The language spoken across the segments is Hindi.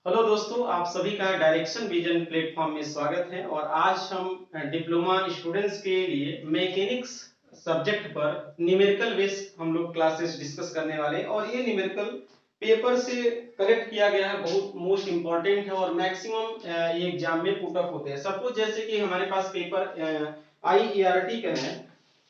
हेलो दोस्तों, आप सभी का डायरेक्शन विजन प्लेटफॉर्म में स्वागत है। और आज हम डिप्लोमा स्टूडेंट्स के लिए मैकेनिक्स सब्जेक्ट पर न्यूमेरिकल बेस हम लोग क्लासेस डिस्कस करने वाले हैं। और ये न्यूमेरिकल पेपर से कलेक्ट किया गया है, बहुत मोस्ट इंपॉर्टेंट है और मैक्सिमम ये एग्जाम में पुट अप होते हैं। सपोज जैसे कि हमारे पास पेपर IERT का है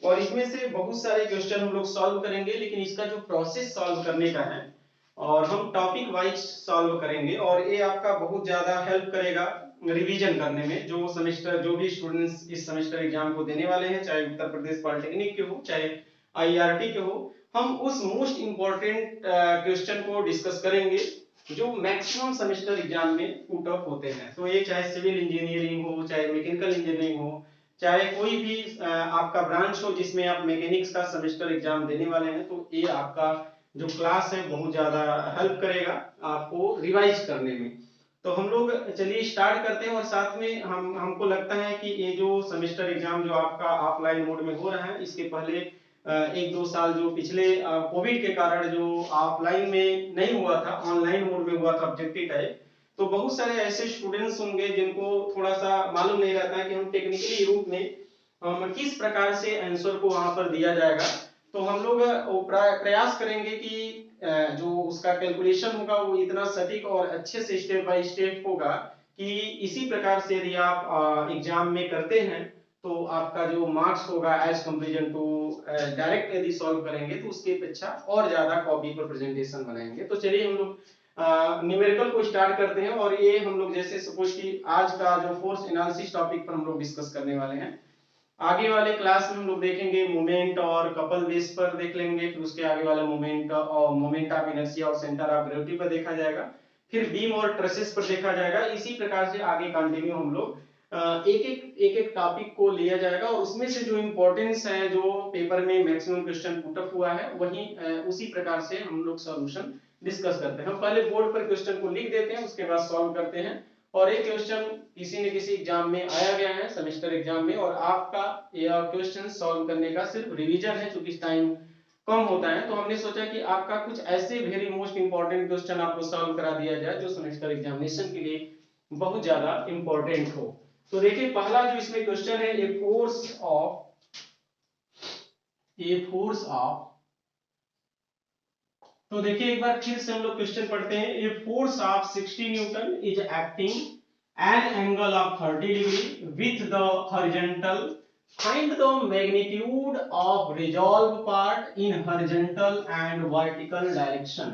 और इसमें से बहुत सारे क्वेश्चन हम लोग सॉल्व करेंगे, लेकिन इसका जो प्रोसेस सॉल्व करने का है और हम टॉपिक वाइज सॉल्व करेंगे और ये आपका बहुत ज्यादा हेल्प करेगा रिवीजन करने में। जो सेमेस्टर जो भी स्टूडेंट्स इस सेमेस्टर एग्जाम को देने वाले हैं, चाहे उत्तर प्रदेश पॉलिटेक्निक के हो चाहे IRT के हो, हम उस मोस्ट इंपॉर्टेंट क्वेश्चन को डिस्कस करेंगे जो मैक्सिमम सेमेस्टर एग्जाम में पुट अप होते हैं। तो ये चाहे सिविल इंजीनियरिंग हो, चाहे मैकेनिकल इंजीनियरिंग हो, चाहे कोई भी आपका ब्रांच हो जिसमें आप मैकेनिक्स का सेमेस्टर एग्जाम देने वाले हैं, तो ये आपका जो क्लास है बहुत ज्यादा हेल्प करेगा आपको रिवाइज करने में। तो हम लोग चलिए स्टार्ट करते हैं। और साथ में हमको लगता है कि ये जो सेमेस्टर एग्जाम जो आपका ऑफलाइन मोड में हो रहा है, इसके पहले एक दो साल जो पिछले कोविड के कारण जो ऑफलाइन में नहीं हुआ था, ऑनलाइन मोड में हुआ था ऑब्जेक्टिव टाइप, तो बहुत सारे ऐसे स्टूडेंट्स होंगे जिनको थोड़ा सा मालूम नहीं रहता है कि हम टेक्निकली रूप में किस प्रकार से आंसर को वहां पर दिया जाएगा। तो हम लोग प्रयास करेंगे कि जो उसका कैलकुलेशन होगा वो इतना सटीक और अच्छे से स्टेप बाय स्टेप होगा कि इसी प्रकार से यदि आप एग्जाम में करते हैं तो आपका जो मार्क्स होगा एज कंपेरिजन टू डायरेक्ट यदि सॉल्व करेंगे तो उसकी अपेक्षा और ज्यादा कॉपी पर प्रेजेंटेशन बनाएंगे। तो चलिए हम लोग न्यूमेरिकल को स्टार्ट करते हैं। और ये हम लोग जैसे सपोज कि आज का जो फोर्स एनालिसिस टॉपिक पर हम लोग डिस्कस करने वाले हैं, आगे वाले क्लास में हम लोग देखेंगे मोमेंट और कपल बेस पर देख लेंगे, फिर उसके आगे वाला मोमेंट और मोमेंट ऑफ इनर्शिया और सेंटर ऑफ ग्रेविटी पर देखा जाएगा, फिर बीम और ट्रेसेस पर देखा जाएगा। इसी प्रकार से आगे कंटिन्यू हम लोग एक एक टॉपिक को लिया जाएगा और उसमें से जो इंपॉर्टेंस है, जो पेपर में मैक्सिमम क्वेश्चन पुट अप हुआ है, वही उसी प्रकार से हम लोग सॉल्यूशन डिस्कस करते हैं। हम पहले बोर्ड पर क्वेश्चन को लिख देते हैं, उसके बाद सॉल्व करते हैं। और एक क्वेश्चन किसी न किसी एग्जाम में आया गया है, सेमेस्टर एग्जाम में, और आपका यह क्वेश्चन सॉल्व करने का सिर्फ रिवीजन है, क्योंकि टाइम कम होता है। तो हमने सोचा कि आपका कुछ ऐसे वेरी मोस्ट इंपॉर्टेंट क्वेश्चन आपको सॉल्व करा दिया जाए जो सेमेस्टर एग्जामिनेशन के लिए बहुत ज्यादा इंपॉर्टेंट हो। तो देखिए पहला जो इसमें क्वेश्चन है, ए फोर्स ऑफ। तो देखिए एक बार फिर से हम लोग क्वेश्चन पढ़ते हैं। A force of 60 Newton is acting an angle of 30 degree with the horizontal. Find the magnitude of resolved part in horizontal and vertical direction.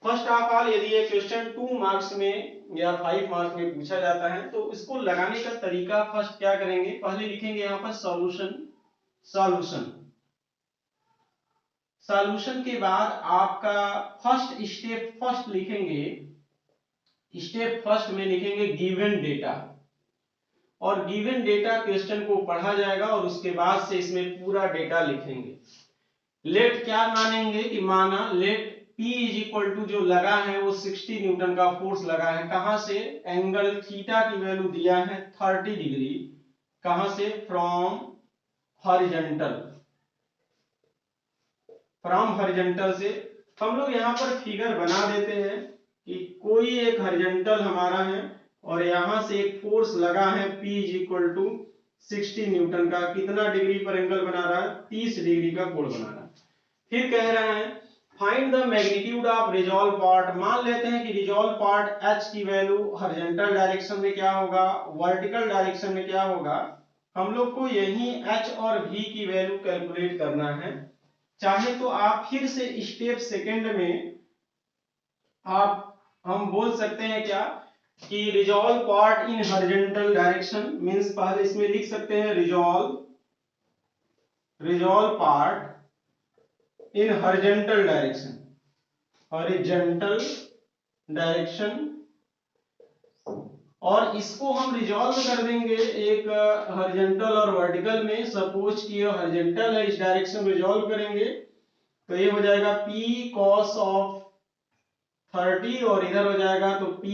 First of all, यदि ये क्वेश्चन 2 मार्क्स में या 5 मार्क्स में पूछा जाता है तो इसको लगाने का तरीका फर्स्ट क्या करेंगे, पहले लिखेंगे यहाँ पर सॉल्यूशन। सॉल्यूशन सॉल्यूशन के बाद आपका फर्स्ट स्टेप फर्स्ट लिखेंगे। स्टेप फर्स्ट में लिखेंगे गिवन डेटा, और गिवन डेटा क्वेश्चन को पढ़ा जाएगा और उसके बाद से इसमें पूरा डेटा लिखेंगे। लेट क्या मानेंगे कि माना let P is equal to जो लगा है वो 60 न्यूटन का फोर्स लगा है, कहां से, एंगल थीटा की वैल्यू दिया है 30 डिग्री, कहां से, फ्रॉम हॉरिजॉन्टल, फ्रॉम हॉरिजॉन्टल से। हम लोग यहाँ पर फिगर बना देते हैं कि कोई एक हॉरिजॉन्टल हमारा है और यहां से एक फोर्स लगा है P is equal to 60 newton का, कितना डिग्री पर एंगल बना रहा है, 30 डिग्री का कोण बना रहा है। फिर कह रहा है find the magnitude of resolve part. मान लेते हैं कि रिजॉल्व पार्ट H की वैल्यू हॉरिजॉन्टल डायरेक्शन में क्या होगा, वर्टिकल डायरेक्शन में क्या होगा। हम लोग को यही H और V की वैल्यू कैलकुलेट करना है। चाहे तो आप फिर से स्टेप सेकंड में आप हम बोल सकते हैं क्या कि resolve part in horizontal direction means, पहले इसमें लिख सकते हैं resolve part in horizontal direction, horizontal direction. और इसको हम रिजॉल्व कर देंगे एक हॉरिजॉन्टल और वर्टिकल में। सपोज कि ये हॉरिजॉन्टल है, इस डायरेक्शन में रिजॉल्व करेंगे तो ये हो जाएगा P cos ऑफ 30 और इधर हो जाएगा तो P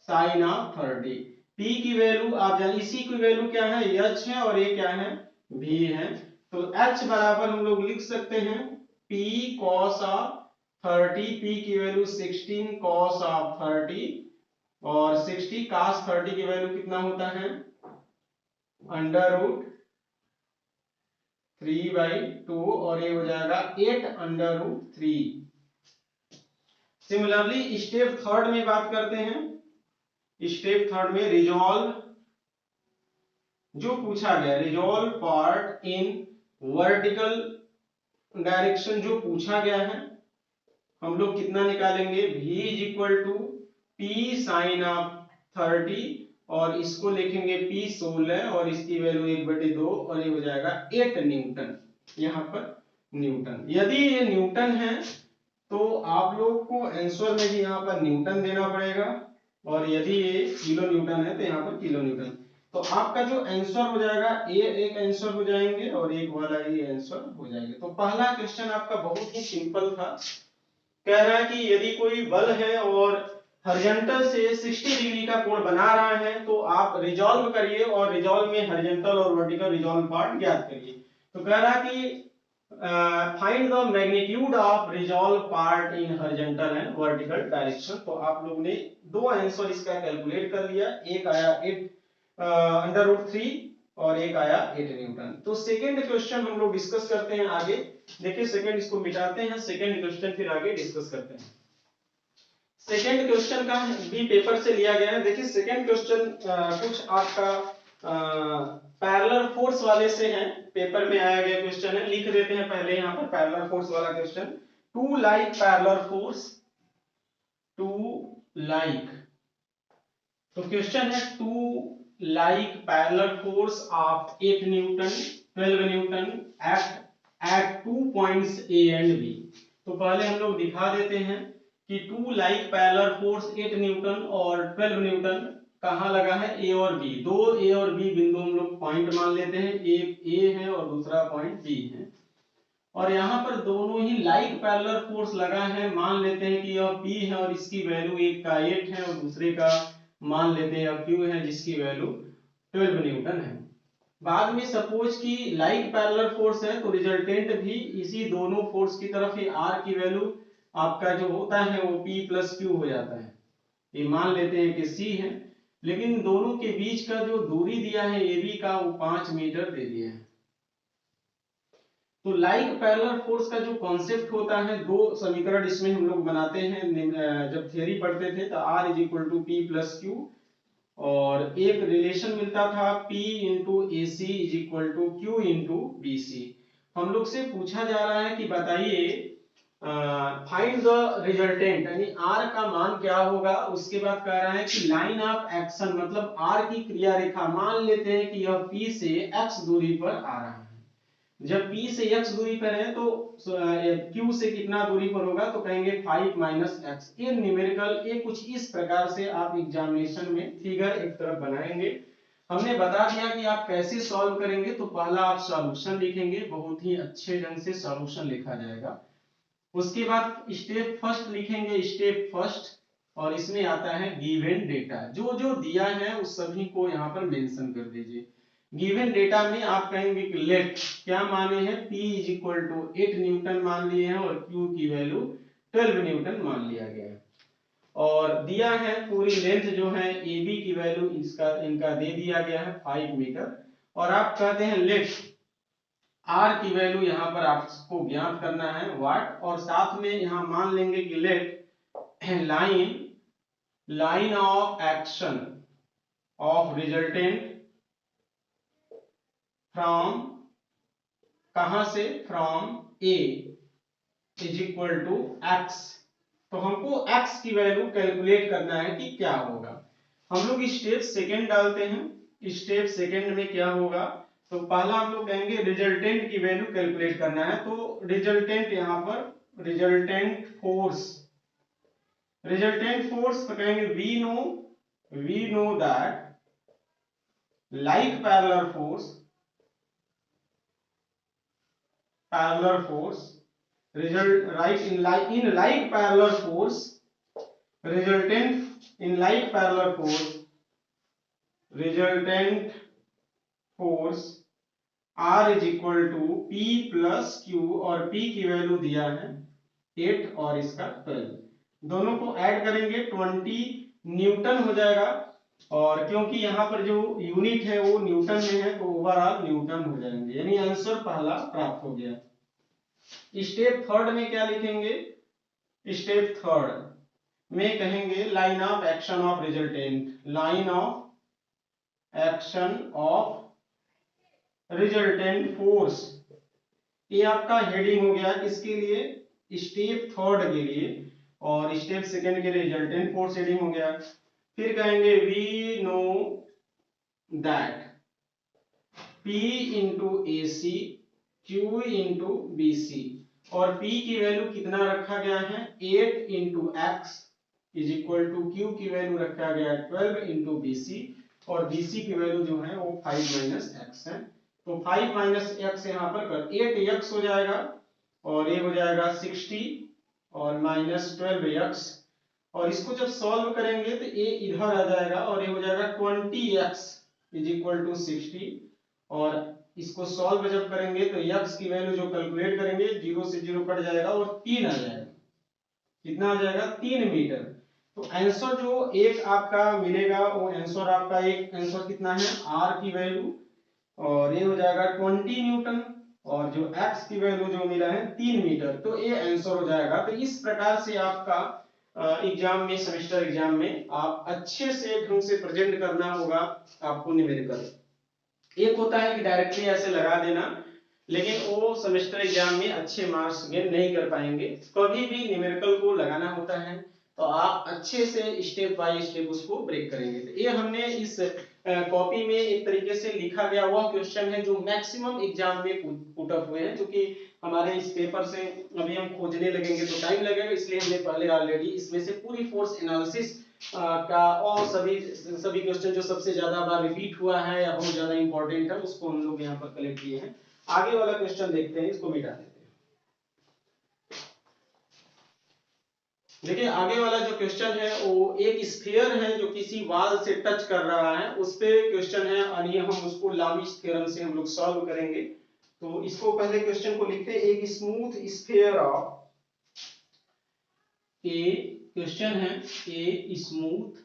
sin ऑफ 30। P की वैल्यू आप जान, इसी की वैल्यू क्या है, H है, और ये क्या है, V है। तो H बराबर हम लोग लिख सकते हैं P cos ऑफ 30, P की वैल्यू 16 cos ऑफ 30 और 60 cos 30 की वैल्यू कितना होता है √3/2 और ये हो जाएगा 8√3। सिमिलरली स्टेप थर्ड में बात करते हैं। स्टेप थर्ड में रिजॉल्व जो पूछा गया, resolve part in vertical direction जो पूछा गया है, हम लोग कितना निकालेंगे v is equal to P sine of 30 और इसको लिखेंगे p 16 और इसकी वैल्यू 1/2 और ये हो जाएगा 8 न्यूटन। यहाँ पर न्यूटन, यदि ये न्यूटन है तो आप लोग को आंसर में भी यहाँ पर न्यूटन देना पड़ेगा और यदि ये किलो न्यूटन है तो यहाँ पर किलो न्यूटन। तो आपका जो आंसर हो जाएगा ये एक आंसर हो जाएंगे और एक वाला ये आंसर हो जाएंगे। तो पहला क्वेश्चन आपका बहुत ही सिंपल था, कह रहा है कि यदि कोई बल है और हॉरिजॉन्टल से 60 डिग्री का कोण बना रहा है तो आप रिजॉल्व करिए और रिजॉल्व में हॉरिजॉन्टल और वर्टिकल रिजॉल्व पार्ट ज्ञात करिए। तो कह रहा है कि find the magnitude of resolve part in horizontal and vertical direction. तो आप लोग ने दो आंसर इसका कैलकुलेट कर लिया, एक आया 8√3 और एक आया 8 न्यूटन। तो सेकंड क्वेश्चन हम लोग डिस्कस करते हैं आगे। देखिए सेकंड इसको मिटाते हैं, सेकंड क्वेश्चन फिर आगे डिस्कस करते हैं। सेकंड क्वेश्चन का भी पेपर से लिया गया है। देखिए सेकंड क्वेश्चन कुछ आपका पैरेलल फोर्स वाले से है, पेपर में आया गया क्वेश्चन है, लिख देते हैं पहले यहाँ पर पैरेलल फोर्स वाला question. Two like parallel force, two like, तो क्वेश्चन है two like parallel force of 8 newton 12 newton at 2 points A and B। तो पहले हम लोग दिखा देते हैं कि two like parallel force 8 newton और 12 न्यूटन कहाँ लगा है, A और B। दो A और B बिंदु हम लोग पॉइंट मान लेते हैं, एक A है और दूसरा पॉइंट B है और यहाँ पर दोनों ही लाइक पैरेलल फोर्स लगा है, मान लेते हैं कि यह P है और इसकी वैल्यू एक का 8 है और दूसरे का मान लेते हैं Q है जिसकी वैल्यू 12 न्यूटन है। बाद में सपोज कि लाइक पैरेलल फोर्स है तो रिजल्टेंट भी इसी दोनों फोर्स की तरफ ही R की वैल्यू आपका जो होता है वो P प्लस Q हो जाता है। ये मान लेते हैं कि C है, लेकिन दोनों के बीच का जो दूरी दिया है AB का वो 5 मीटर दे दिया है। तो लाइक पैरेलल फोर्स का जो कॉन्सेप्ट होता है, दो समीकरण इसमें हम लोग बनाते हैं जब थ्योरी पढ़ते थे तो R is equal to P plus Q और एक रिलेशन मिलता था P into A C is equal to Q into B C. हम लोग से पूछा जा रहा है कि बताइए फाइंड द रिजल्टेंट, यानी R का मान क्या होगा। उसके बाद कह रहा है कि लाइन ऑफ एक्शन मतलब R की क्रिया रेखा, मान लेते हैं कि यह P से x दूरी पर आ रहा है। जब P से x दूरी पर है तो Q से कितना दूरी पर होगा, तो कहेंगे 5 माइनस x। ये न्यूमेरिकल ये कुछ इस प्रकार से आप एग्जामिनेशन में फिगर एक तरफ बनाएंगे। हमने बता दिया कि आप कैसे सॉल्व करेंगे। तो पहला आप सॉल्यूशन लिखेंगे, बहुत ही अच्छे ढंग से सॉल्यूशन लिखा जाएगा। उसके बाद स्टेप फर्स्ट लिखेंगे, स्टेप फर्स्ट, और इसमें आता है गिवन डेटा। जो जो दिया है उस सभी को यहाँ पर मेंशन कर दीजिए। गिवन डेटा में आप कहेंगे कि लेट क्या माने हैं, P is equal to 8 newton मान लिए हैं और Q की वैल्यू 12 न्यूटन मान लिया गया है और दिया है पूरी लेंथ जो है AB की वैल्यू इनका दे दिया गया है 5 मीटर और आप कहते हैं लेट R की वैल्यू यहाँ पर आपको ज्ञात करना है वाट, और साथ में यहाँ मान लेंगे कि let line of action of resultant from, कहां से, from A is equal to x। तो हमको x की वैल्यू कैलकुलेट करना है कि क्या होगा। हम लोग स्टेप सेकंड डालते हैं। स्टेप सेकंड में क्या होगा, तो पहला हम लोग कहेंगे रिजल्टेंट की वैल्यू कैलकुलेट करना है। तो रिजल्टेंट यहाँ पर रिजल्टेंट फोर्स तो कहेंगे we know that like parallel force result right in like parallel force resultant in like parallel force resultant force R is equal to P plus Q और P की वैल्यू दिया है 8 और इसका 12, दोनों को ऐड करेंगे 20 न्यूटन हो जाएगा, और क्योंकि यहाँ पर जो यूनिट है वो न्यूटन में है तो ओवरऑल न्यूटन हो जाएंगे, यानी आंसर पहला प्राप्त हो गया। स्टेप थर्ड में क्या लिखेंगे? स्टेप थर्ड में कहेंगे line of action of resultant, line of action of resultant force. ये आपका हेडिंग हो गया किसके लिए? स्टेप थर्ड के लिए, और स्टेप सेकंड के लिए रिजल्टेंट फोर्स हेडिंग हो गया। फिर कहेंगे we know that P into A C Q into B C, और P की वैल्यू कितना रखा गया है? 8 into x is equal to Q की वैल्यू रखा गया है 12 इंटू बी सी, और बी सी की वैल्यू जो है वो 5 माइनस एक्स है। तो 5 माइनस एक्स यहाँ पर कर 8 एक्स हो जाएगा, और ये हो जाएगा 60 और माइनस 12 एक्स, और इसको जब सॉल्व करेंगे तो ये इधर आ जाएगा और ये हो जाएगा 20x इज इक्वल टू 60, और इसको सॉल्व जब करेंगे तो x की वैल्यू जो कैलकुलेट करेंगे 0 से 0 कट जाएगा और 3 आ जाएगा। कितना आ जाएगा? 3 मीटर। तो आंसर जो एक आपका मिलेगा वो आंसर आपका एक आंसर कितना है? r की वैल्यू, और ये हो जाएगा 20 न्यूटन, और जो x की वैल्यू जो मिला है 3 मीटर, तो ये आंसर हो जाएगा। तो इस प्रकार से आपका एग्जाम में, सेमेस्टर एग्जाम में आप अच्छे से ढंग से प्रेजेंट करना होगा आपको न्यूमेरिकल। एक होता है कि डायरेक्टली ऐसे लगा देना, लेकिन वो सेमेस्टर एग्जाम में अच्छे मार्क्स गेन नहीं कर पाएंगे। कभी भी न्यूमेरिकल को लगाना होता है तो आप अच्छे से स्टेप बाय स्टेप उसको ब्रेक करेंगे। तो ये हमने इस कॉपी में एक तरीके से लिखा गया वह क्वेश्चन है जो मैक्सिमम एग्जाम में पुट अप हुए हैं, क्योंकि हमारे इस पेपर से अभी हम खोजने लगेंगे तो टाइम लगेगा, इसलिए हमने पहले ऑलरेडी इसमें से पूरी फोर्स एनालिसिस का और सभी क्वेश्चन जो सबसे ज्यादा बार रिपीट हुआ है या बहुत ज्यादा इंपॉर्टेंट है उसको हम लोग यहाँ पर कलेक्ट किए हैं। आगे वाला क्वेश्चन देखते हैं, इसको मिटा देते हैं। देखिए आगे वाला जो क्वेश्चन है वो एक स्फीयर है जो किसी वॉल से टच कर रहा है, उस पे क्वेश्चन है, और ये हम उसको लामिस थ्योरम से हम लोग सॉल्व करेंगे। तो इसको पहले क्वेश्चन को लिखते हैं, एक smooth sphere of A, question है ए स्मूथ,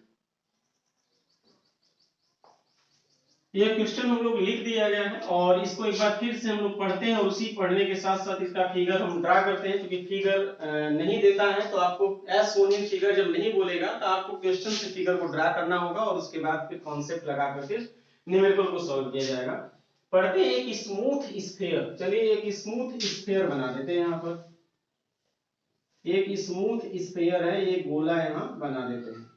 ये क्वेश्चन हम लोग लिख दिया गया है, और इसको एक बार फिर से हम लोग पढ़ते हैं, और उसी पढ़ने के साथ साथ इसका फिगर हम ड्रा करते हैं, क्योंकि फिगर नहीं देता है तो आपको एज सोन इन फिगर जब नहीं बोलेगा तो आपको क्वेश्चन से फिगर को ड्रा करना होगा, और उसके बाद फिर कॉन्सेप्ट लगा करके न्यूमेरिकल को सॉल्व किया जाएगा। पढ़ते हैं एक स्मूथ स्फीयर, चलिए एक स्मूथ स्फीयर बना देते हैं। यहाँ पर एक स्मूथ स्फीयर है, ये गोला यहाँ बना देते हैं,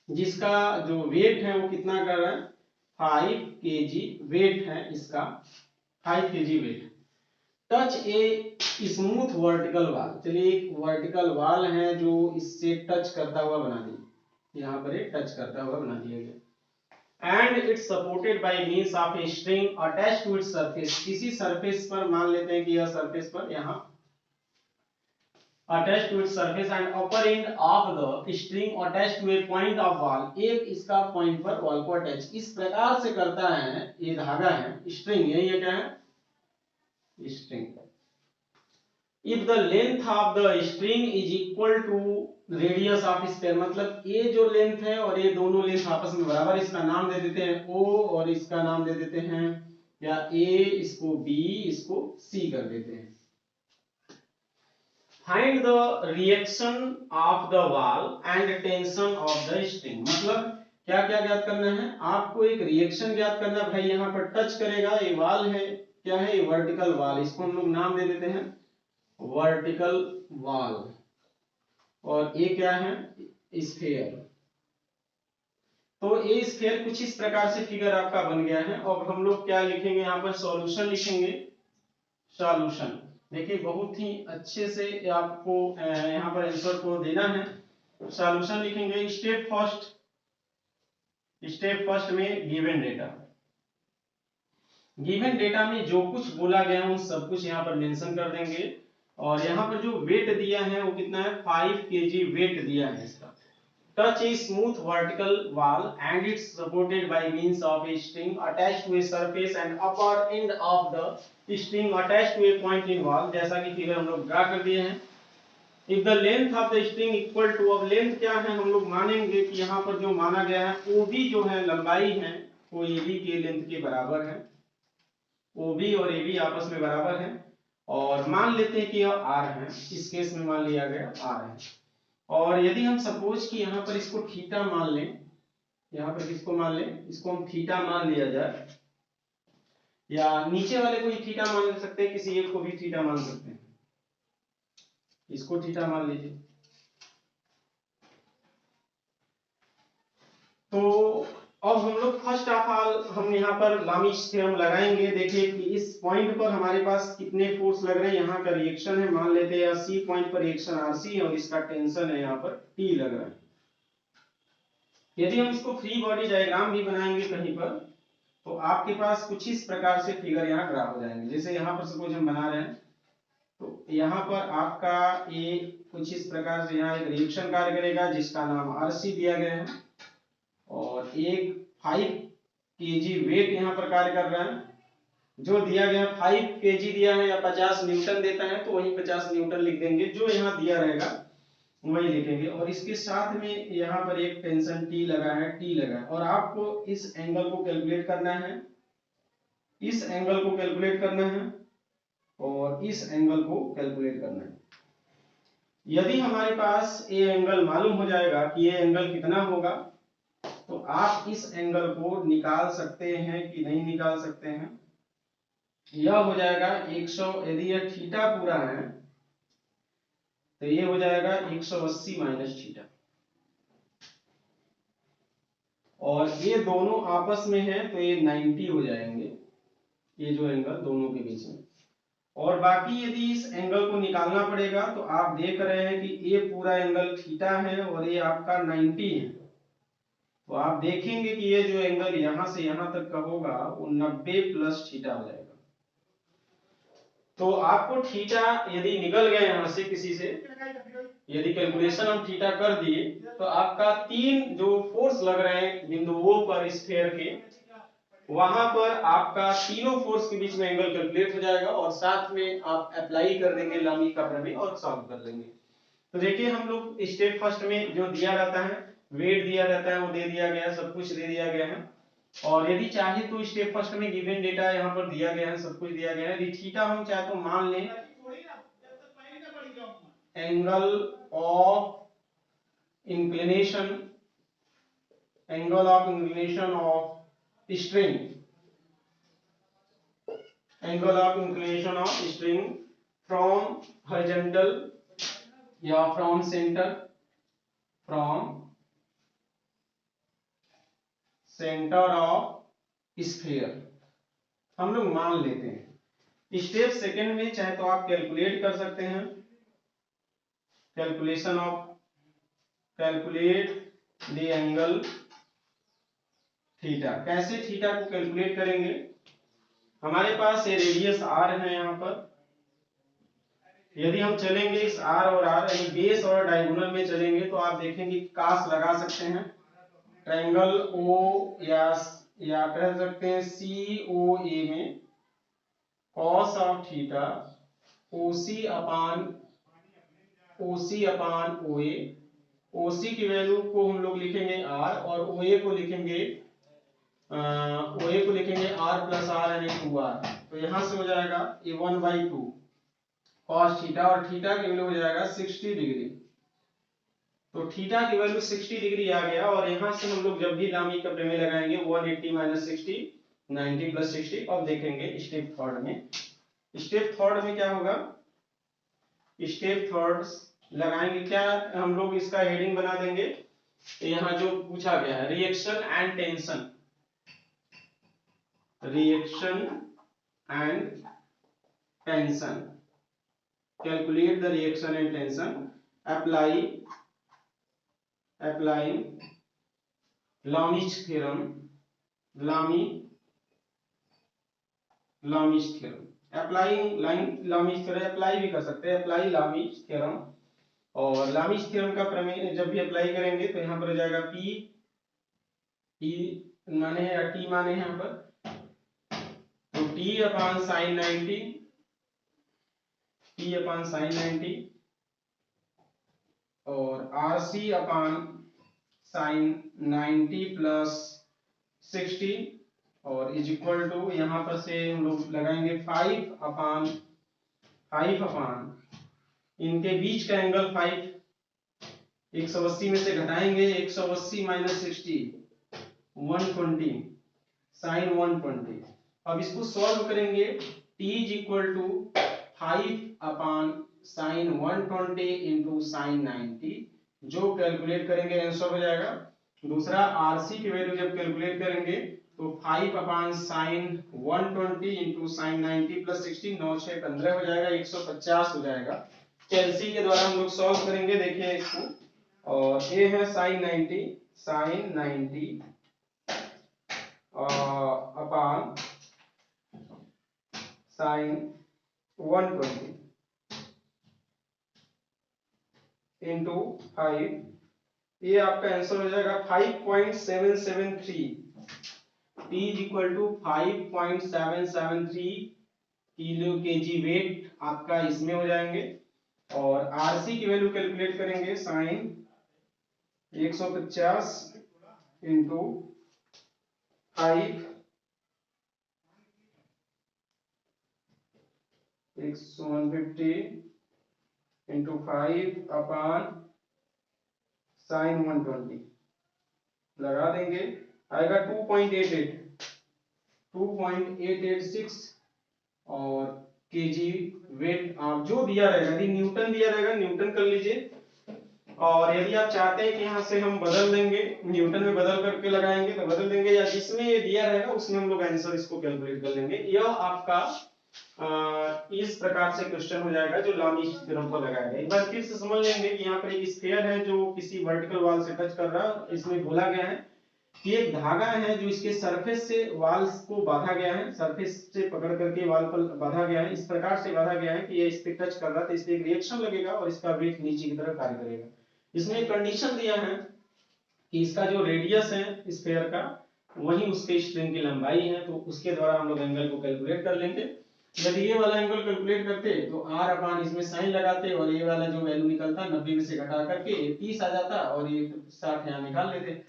जिसका जो वेट है वो कितना कर रहा है? 5 केजी वेट है इसका, 5 KG weight. Touch a smooth vertical wall, चलिए एक वर्टिकल वॉल है जो इससे टच करता हुआ बना दिया, यहाँ पर एक टच करता हुआ बना दिया गया, and it's supported by means of a string attached to its surface, किसी सरफेस पर, मान लेते हैं कि यह सरफेस पर यहाँ attached to its surface and upper end of the string attached to a point of wall, एक इसका पॉइंट पर वॉल को अटैच इस प्रकार से करता है, ये धागा है स्ट्रिंग, ये क्या है? String. if the length of the string is equal to radius of sphere, मतलब ये जो लेंथ है और ये दोनों लेंथ आपस में बराबर, इसका नाम दे देते हैं O और इसका नाम दे देते हैं, या A इसको B इसको C कर देते हैं। Find the reaction of the wall and tension of the string, मतलब क्या क्या ज्ञात करना है आपको? एक रिएक्शन ज्ञात करना है। भाई यहाँ पर टच करेगा, ये वॉल है, क्या है? ये वर्टिकल वॉल, इसको हम लोग नाम दे देते हैं वर्टिकल वॉल, और ये क्या है? स्फीयर। तो ये स्फीयर कुछ इस प्रकार से फिगर आपका बन गया है। और हम लोग क्या लिखेंगे यहाँ पर? सॉल्यूशन लिखेंगे, सॉल्यूशन। देखिए बहुत ही अच्छे से आपको यहाँ पर आंसर को देना है। सॉल्यूशन लिखेंगे, स्टेप फर्स्ट में गिवन डेटा में जो कुछ बोला गया है उन सब कुछ यहाँ पर मेंशन कर देंगे, और यहाँ पर जो वेट दिया है वो कितना है? 5 केजी वेट दिया है इसका। Touch a smooth vertical wall and it's supported by means of a string attached to a surface and upper end of the string attached to a point in wall, जैसा कि फिगर हम लोग ड्रा कर दिए हैं। If the length of the string equal to, अब लेंथ क्या है हम लोग मानेंगे कि यहाँ पर जो माना गया है ओबी जो है लंबाई है वो एबी के लेंथ के बराबर है, ओबी और एबी आपस में बराबर है। और मान लेते हैं कि यह आर है, इस केस में मान लिया गया आर है। और यदि हम सपोज कि यहाँ पर इसको थीटा मान लें, यहाँ पर किसको मान लें, इसको हम थीटा मान लिया जाए, या नीचे वाले को ही थीटा मान सकते हैं, किसी एक को भी थीटा मान सकते हैं, इसको थीटा मान लीजिए। तो अब हम लोग फर्स्ट ऑफ ऑल हम यहाँ पर लामीश थ्योरम लगाएंगे। देखिए कि इस पॉइंट पर हमारे पास कितने फोर्स लग रहे हैं, यहाँ का रिएक्शन है, मान लेते हैं सी पॉइंट पर रिएक्शन आरसी है और इसका टेंशन है यहाँ पर टी लग रहा है। यदि हम इसको फ्री बॉडी डायग्राम भी बनाएंगे कहीं पर, तो आपके पास कुछ इस प्रकार से फिगर यहाँ ड्रा हो जाएंगे। जैसे यहाँ पर सपोज हम बना रहे हैं, तो यहाँ पर आपका ये कुछ इस प्रकार से यहाँ एक रिएक्शन कार्य करेगा जिसका नाम आरसी दिया गया है, और एक 5 केजी वेट यहाँ पर कार्य कर रहा है, जो दिया गया 5 केजी दिया है या 50 न्यूटन देता है तो वही 50 न्यूटन लिख देंगे, जो यहाँ दिया रहेगा वही लिखेंगे। और इसके साथ में यहाँ पर एक टेंशन टी लगा है, टी लगा है, और आपको इस एंगल को कैलकुलेट करना है, इस एंगल को कैलकुलेट करना है और इस एंगल को कैलकुलेट करना है। यदि हमारे पास ये एंगल मालूम हो जाएगा कि ये एंगल कितना होगा, तो आप इस एंगल को निकाल सकते हैं कि नहीं निकाल सकते हैं। यह हो जाएगा 100, यदि यह थीटा पूरा है तो ये हो जाएगा 180 माइनस थीटा, और ये दोनों आपस में है तो ये 90 हो जाएंगे, ये जो एंगल दोनों के बीच में। और बाकी यदि इस एंगल को निकालना पड़ेगा तो आप देख रहे हैं कि ये पूरा एंगल थीटा है और ये आपका 90 है, तो आप देखेंगे कि ये जो एंगल यहां से यहां तक का होगा वो 90 प्लस थीटा हो जाएगा। तो आपको थीटा यदि निकल गया यहां से किसी से, यदि कैलकुलेशन हम थीटा कर दिए, तो आपका 3 जो फोर्स लग रहे हैं बिंदुओं पर स्फीयर के, वहां पर आपका तीनों फोर्स के बीच में एंगल कैलकुलेट हो जाएगा, और साथ में आप अप्लाई कर देंगे लामी का प्रमेय और सॉल्व कर लेंगे। तो देखिए हम लोग स्टेप फर्स्ट में जो दिया रहता है, वेट दिया रहता है वो दे दिया गया, सब कुछ दे दिया गया है। और यदि चाहे तो स्टेप फर्स्ट में गिवन डेटा यहाँ पर दिया गया है, सब कुछ दिया गया है। यदि थीटा हम चाहे तो मान लें angle of inclination, angle of inclination of string, angle of inclination of string from horizontal या from centre, from centre of sphere हम लोग मान लेते हैं। स्टेप सेकंड में चाहे तो आप कैलकुलेट कर सकते हैं, calculation of, calculate the angle theta. कैसे थीटा को कैलकुलेट करेंगे, हमारे पास ये रेडियस आर है यहाँ पर, यदि हम चलेंगे इस आर और आर यानी बेस और डायगोनल में चलेंगे तो आप देखेंगे कास लगा सकते हैं, ट्रायंगल ओ या कह सकते हैं सी ओ ए में कॉस ऑफ थीटा ओसी अपान ओ ए, ओसी की वैल्यू को हम लोग लिखेंगे आर और ओए को लिखेंगे आर प्लस आर यानी 2r। तो यहां से हो जाएगा ये 1/2 cos थीटा, और थीटा की वैल्यू हो जाएगा 60 डिग्री। तो थीटा की वैल्यू 60 डिग्री आ गया, और यहां से हम लोग जब भी लामी का प्रमेय लगाएंगे 180 माइनस 60 90 प्लस 60। अब देखेंगे स्टेप थर्ड में, स्टेप थर्ड में क्या होगा, स्टेप थर्ड लगाएंगे क्या हम लोग, इसका हेडिंग बना देंगे यहाँ जो पूछा गया है reaction and tension, reaction and tension, calculate the reaction and tension, applying Lami's theorem, Lami's theorem, applying Lami's theorem, apply भी कर सकते हैं, अप्लाई Lami's theorem। और Lami's theorem का प्रमेय जब भी अप्लाई करेंगे तो यहाँ पर हो जाएगा P माने है या T माने है यहाँ पर, तो T अपान साइन 90, T अपान साइन 90 और RC अपान साइन 90 प्लस 60 और इज इक्वल टू यहाँ पर से हम लोग लगाएंगे 5 अपान इनके बीच का एंगल 5, 180 में से घटाएंगे 180 माइनस 60 120 साइन 120। अब इसको सॉल्व करेंगे t is equal to 5 upon sine 120 into sine 90, जो कैलकुलेट करेंगे आंसर हो जाएगा। दूसरा RC की वैल्यू जब कैलकुलेट करेंगे तो 5 upon sine 120 into sine 90 plus 60 9 6 15 हो जाएगा, 150 हो जाएगा। कैलसी के द्वारा हम लोग सॉल्व करेंगे, देखिए इसको। और ये है साइन 90 अपान साइन 120 इंटू 5, ये आपका आंसर हो जाएगा 5.773। T is equal to 5.773 kilo KG weight आपका इसमें हो जाएंगे। और RC की वैल्यू कैलकुलेट करेंगे sine 150 into 5 150 into 5 upon sine 120 लगा देंगे, आएगा 2.886 और केजी वेट आप जो दिया रहेगा, यदि न्यूटन दिया रहेगा न्यूटन कर लीजिए, और यदि आप चाहते हैं कि यहाँ से हम बदल देंगे न्यूटन में बदल करके लगाएंगे तो बदल देंगे, या जिसमें ये दिया रहेगा उसमें हम लोग आंसर इसको कैलकुलेट कर लेंगे। यह आपका इस प्रकार से क्वेश्चन हो जाएगा जो लामी थ्योरम पर लगाया गया। एक बार फिर से समझ लेंगे कि यहाँ पर एक स्फीयर है जो किसी वर्टिकल वॉल से टच कर रहा है। इसमें बोला गया है कि एक धागा है जो इसके सरफेस से वॉल्स को बांधा गया है, सरफेस से पकड़ करके वॉल पर बांधा गया है, इस प्रकार से बांधा गया है कि ये इस पे टच कर रहा है तो इस पे एक रिएक्शन लगेगा और इसका वेट नीचे की तरफ कार्य करेगा। इसमें एक कंडीशन दिया है कि इसका जो रेडियस है स्फीयर का वही उसके स्ट्रिंग की लंबाई है, तो उसके द्वारा हम लोग एंगल को कैलकुलेट कर लेंगे। यदि ये वाला एंगल कैलकुलेट करते तो r अपान इसमें साइन लगाते और ये वाला जो वैल्यू निकलता 90 में से घटा करके 30 आ जाता और ये 60 यहाँ निकाल लेते।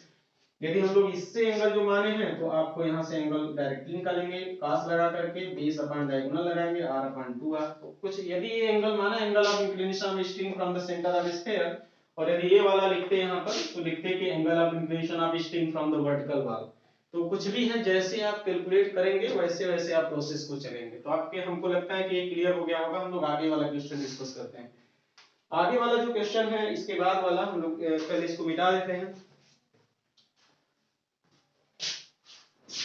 यदि हम लोग इससे एंगल जो माने हैं तो आपको यहाँ से एंगल डायरेक्टली निकालेंगे, cos लगा करके बेस अपान डायगोनल लगाएंगे r अपान 2r। तो कुछ यदि ये एंगल माना angle of inclination of string from the centre of sphere, और यदि ये वाला लिखते हैं यहाँ पर तो लिखते हैं कि angle of inclination of string from the vertical wall. तो कुछ भी है, जैसे आप कैलकुलेट करेंगे वैसे वैसे आप प्रोसेस को चलेंगे। तो आपके हमको लगता है कि ये क्लियर हो गया होगा। हम लोग आगे वाला क्वेश्चन डिस्कस करते हैं। आगे वाला जो क्वेश्चन है इसके बाद वाला हम लोग पहले इसको मिटा देते हैं।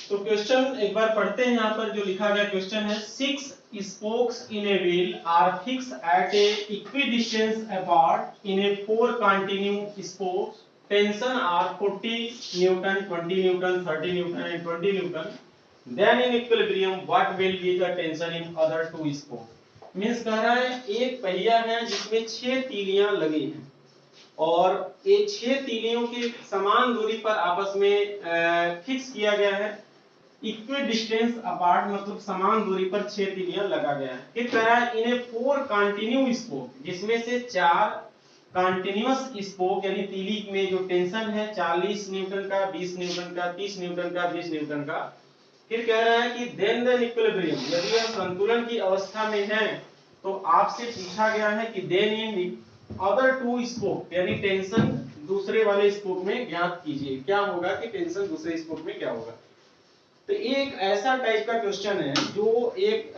तो क्वेश्चन एक बार पढ़ते हैं। यहाँ पर जो लिखा गया क्वेश्चन है 6 spokes in a wheel are fixed at a equidistance apart in a 4 continuous spokes. Tension are 40 Newton, 20 Newton, 30 Newton and 20 Newton. Then in equilibrium what will be the tension in other 2 spokes? Means कह रहा है एक पहिया है जिसमें 6 तीलियां लगी हैं और ये 6 तीलियों की समान दूरी पर आपस में फिक्स किया गया है। इक्वल डिस्टेंस अपार्ट मतलब समान दूरी पर 6 तीलियां लगा गया है। फिर कह रहा है इन्हें 4 कंटिन्यू स्पोक, जिसमें से 4 कंटिन्यूअस स्पोक यानी तीली में जो टेंशन है 40 न्यूटन का, 20 न्यूटन का, 30 न्यूटन का, 20 न्यूटन का। फिर कह रहा है कि देन द इक्विलिब्रियम, यदि यह संतुलन की अवस्था में है तो आपसे पूछा गया है कि देन इन अदर 2 स्पोक यानी टेंशन दूसरे वाले स्पोक में ज्ञात कीजिए। क्या होगा कि टेंशन दूसरे स्पोक में क्या होगा। तो एक ऐसा टाइप का क्वेश्चन है जो एक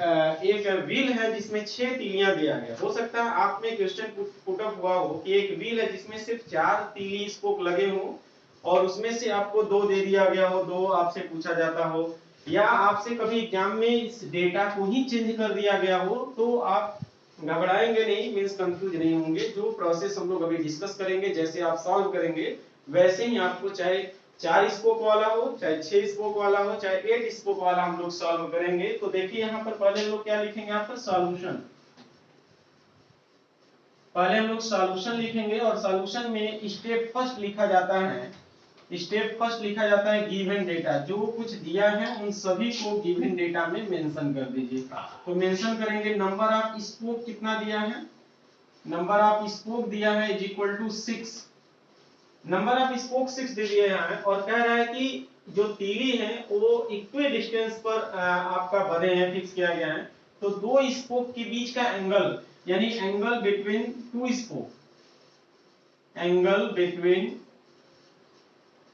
व्हील है जिसमें 6 तीलियां दिया गया। हो सकता है आप में क्वेश्चन पुट अप हुआ हो कि एक व्हील है जिसमें सिर्फ 4 तीली स्पोक लगे हो और उसमें से आपको 2 दे दिया गया हो, 2 आपसे पूछा जाता हो, या आपसे कभी एग्जाम में इस डेटा को ही चेंज कर दिया गया हो, तो आप घबराएंगे नहीं, मींस कंफ्यूज नहीं होंगे। जो प्रोसेस हम लोग अभी डिस्कस करेंगे, जैसे आप सॉल्व करेंगे वैसे ही आपको, चाहे 4 स्पोक वाला हो, चाहे 6 स्पोक वाला हो, चाहे 8 स्पोक वाला हम लोग सॉल्व करेंगे। तो देखिए यहाँ पर पहले हम लोग क्या लिखेंगे, यहाँ पर सॉल्यूशन। पहले हम लोग सॉल्यूशन लिखेंगे और सॉल्यूशन में स्टेप फर्स्ट लिखा जाता है, स्टेप फर्स्ट लिखा जाता है गिवन डेटा। जो कुछ दिया है उन सभी को गिवन डेटा में मेंशन कर दीजिए। तो मेंशन करेंगे नंबर ऑफ स्पोक कितना दिया है नंबर ऑफ स्पोक दिया है is equal to 6। Number of spoke 6 दे दिया है और कह रहा है कि जो तीली है वो इक्वी डिस्टेंस पर आपका बने हैं, फिक्स किया गया है। तो दो स्पोक के बीच का एंगल यानी angle between two spoke, angle between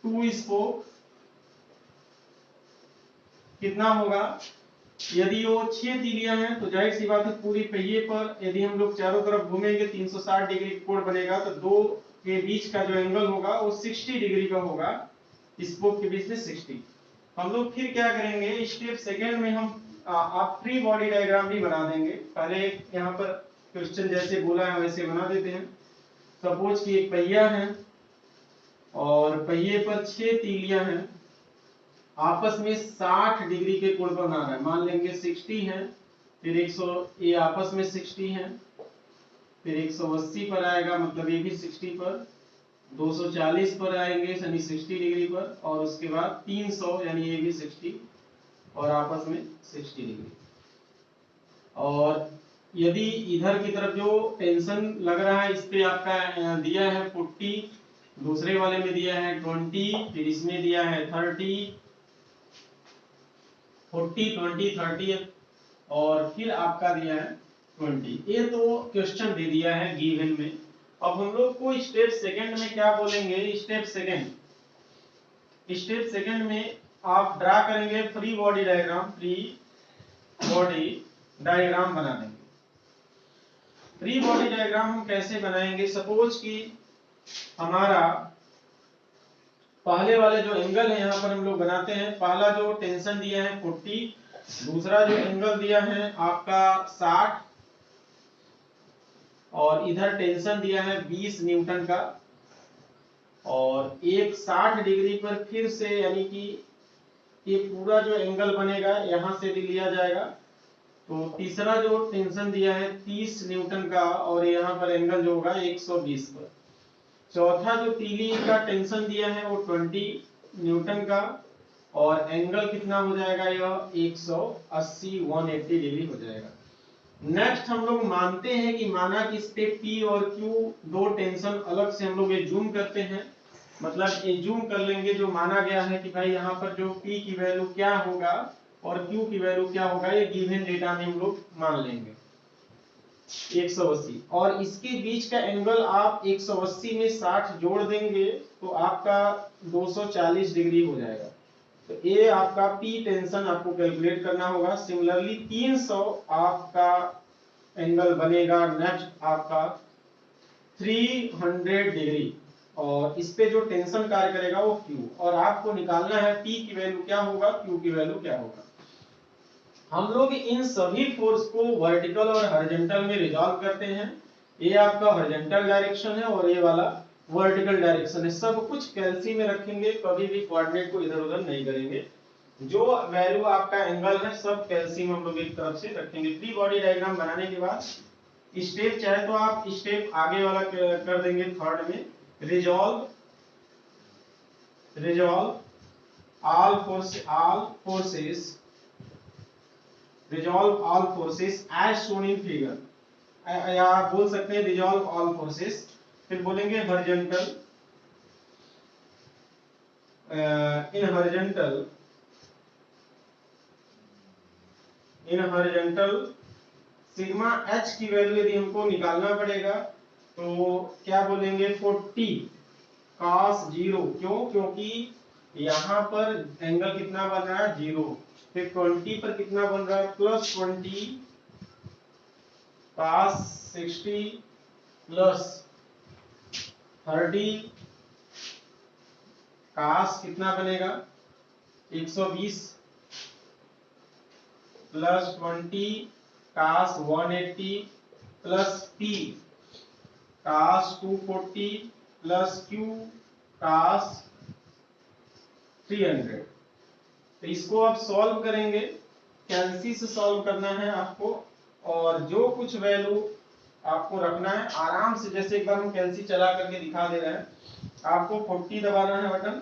two spoke कितना होगा? यदि वो 6 तीलियां हैं तो जाहिर सी बात है पूरी पहिए पर यदि हम लोग चारों तरफ घूमेंगे 360 डिग्री कोण बनेगा, तो दो के बीच का जो एंगल होगा वो 60 डिग्री का होगा, स्पोक के बीच में 60। हम लोग फिर क्या करेंगे, स्टेप सेकंड में हम आप फ्री बॉडी डायग्राम भी बना देंगे। पहले यहाँ पर क्वेश्चन जैसे बोला है वैसे बना देते हैं। सपोज कि एक पहिया है और पहिए पर 6 तीलियां हैं, आपस में 60 डिग्री के कोण पर बना रहा है। मान लेंगे 60 है, फिर 100, ये आपस में 60 है, फिर 180 पर आएगा, मतलब ये भी 60 पर, 240 पर आएंगे यानी 60 डिग्री पर, और उसके बाद 300 यानी ये भी 60 और आपस में 60 डिग्री। और यदि इधर की तरफ जो टेंशन लग रहा है इस पे आपका दिया है 40, दूसरे वाले में दिया है 20, फिर इसमें दिया है 30, 40, 20, 30 और फिर आपका दिया है 20। ये तो क्वेश्चन दे दिया है गिवन में। अब हम लोग को स्टेप सेकंड में क्या बोलेंगे, स्टेप सेकंड में आप ड्रा करेंगे free body diagram, free body diagram बना देंगे। फ्री बॉडी डायग्राम हम कैसे बनाएंगे? सपोज कि हमारा पहले वाले जो एंगल है यहाँ पर हम लोग बनाते हैं। पहला जो टेंशन दिया है 40, दूसरा जो एंगल दिया है आपका 60 और इधर टेंशन दिया है 20 न्यूटन का, और एक 60 डिग्री पर फिर से यानी कि ये पूरा जो एंगल बनेगा यहाँ से भी लिया जाएगा। तो तीसरा जो टेंशन दिया है 30 न्यूटन का और यहाँ पर एंगल जो होगा 120 पर। चौथा जो तीली का टेंशन दिया है वो 20 न्यूटन का और एंगल कितना हो जाएगा, यह 180 180 डिग्री हो जाएगा। नेक्स्ट हम लोग मानते हैं कि माना कि इस पे P और Q दो टेंशन अलग से हम लोग ये जूम करते हैं, मतलब ये जूम कर लेंगे। जो माना गया है कि भाई यहाँ पर जो P की वैल्यू क्या होगा और Q की वैल्यू क्या होगा, ये गिवन डेटा में हम लोग मान लेंगे 180, और इसके बीच का एंगल आप 180 में 60 जोड़ देंगे तो आपका 240 डिग्री हो जाएगा। तो ये आपका P टेंशन आपको कैलकुलेट करना होगा। सिमिलरली 300 आपका एंगल बनेगा। नेक्स्ट आपका 300 डिग्री और इस पे जो टेंशन कार्य करेगा वो Q, और आपको निकालना है P की वैल्यू क्या होगा, Q की वैल्यू क्या होगा। हम लोग इन सभी फोर्स को वर्टिकल और हॉरिजॉन्टल में रिजॉल्व करते हैं। ये आपका हॉरिजॉन्टल डायरेक्शन है और ये वाला वर्टिकल डायरेक्शन है। सब कुछ कैल्सी में रखेंगे, कभी भी कोऑर्डिनेट को इधर उधर नहीं करेंगे। जो वैल्यू आपका एंगल है सब कैल्सी में हम लोग एक तरफ से रखेंगे। फ्री बॉडी डायग्राम बनाने के बाद स्टेप चाहे तो आप स्टेप आगे वाला कर देंगे थर्ड में, resolve all forces as shown in figure, या आप बोल सकते हैं resolve all forces। फिर बोलेंगे horizontal in horizontal sigma h की वैल्यू यदि हमको निकालना पड़ेगा तो क्या बोलेंगे 40 cos 0। क्यों? क्योंकि यहाँ पर एंगल कितना बन रहा है 0, फिर 20 पर कितना बन रहा है +20 cos 60 प्लस 30 cos कितना बनेगा 120 plus 20 cos 180 plus P cos 240 plus Q cos 300। तो इसको आप सॉल्व करेंगे, कैल्सी से सॉल्व करना है आपको, और जो कुछ वैल्यू आपको रखना है आराम से, जैसे एक बार हम कैल्सी चला करके दिखा दे रहे हैं। आपको 40 दबाना है बटन,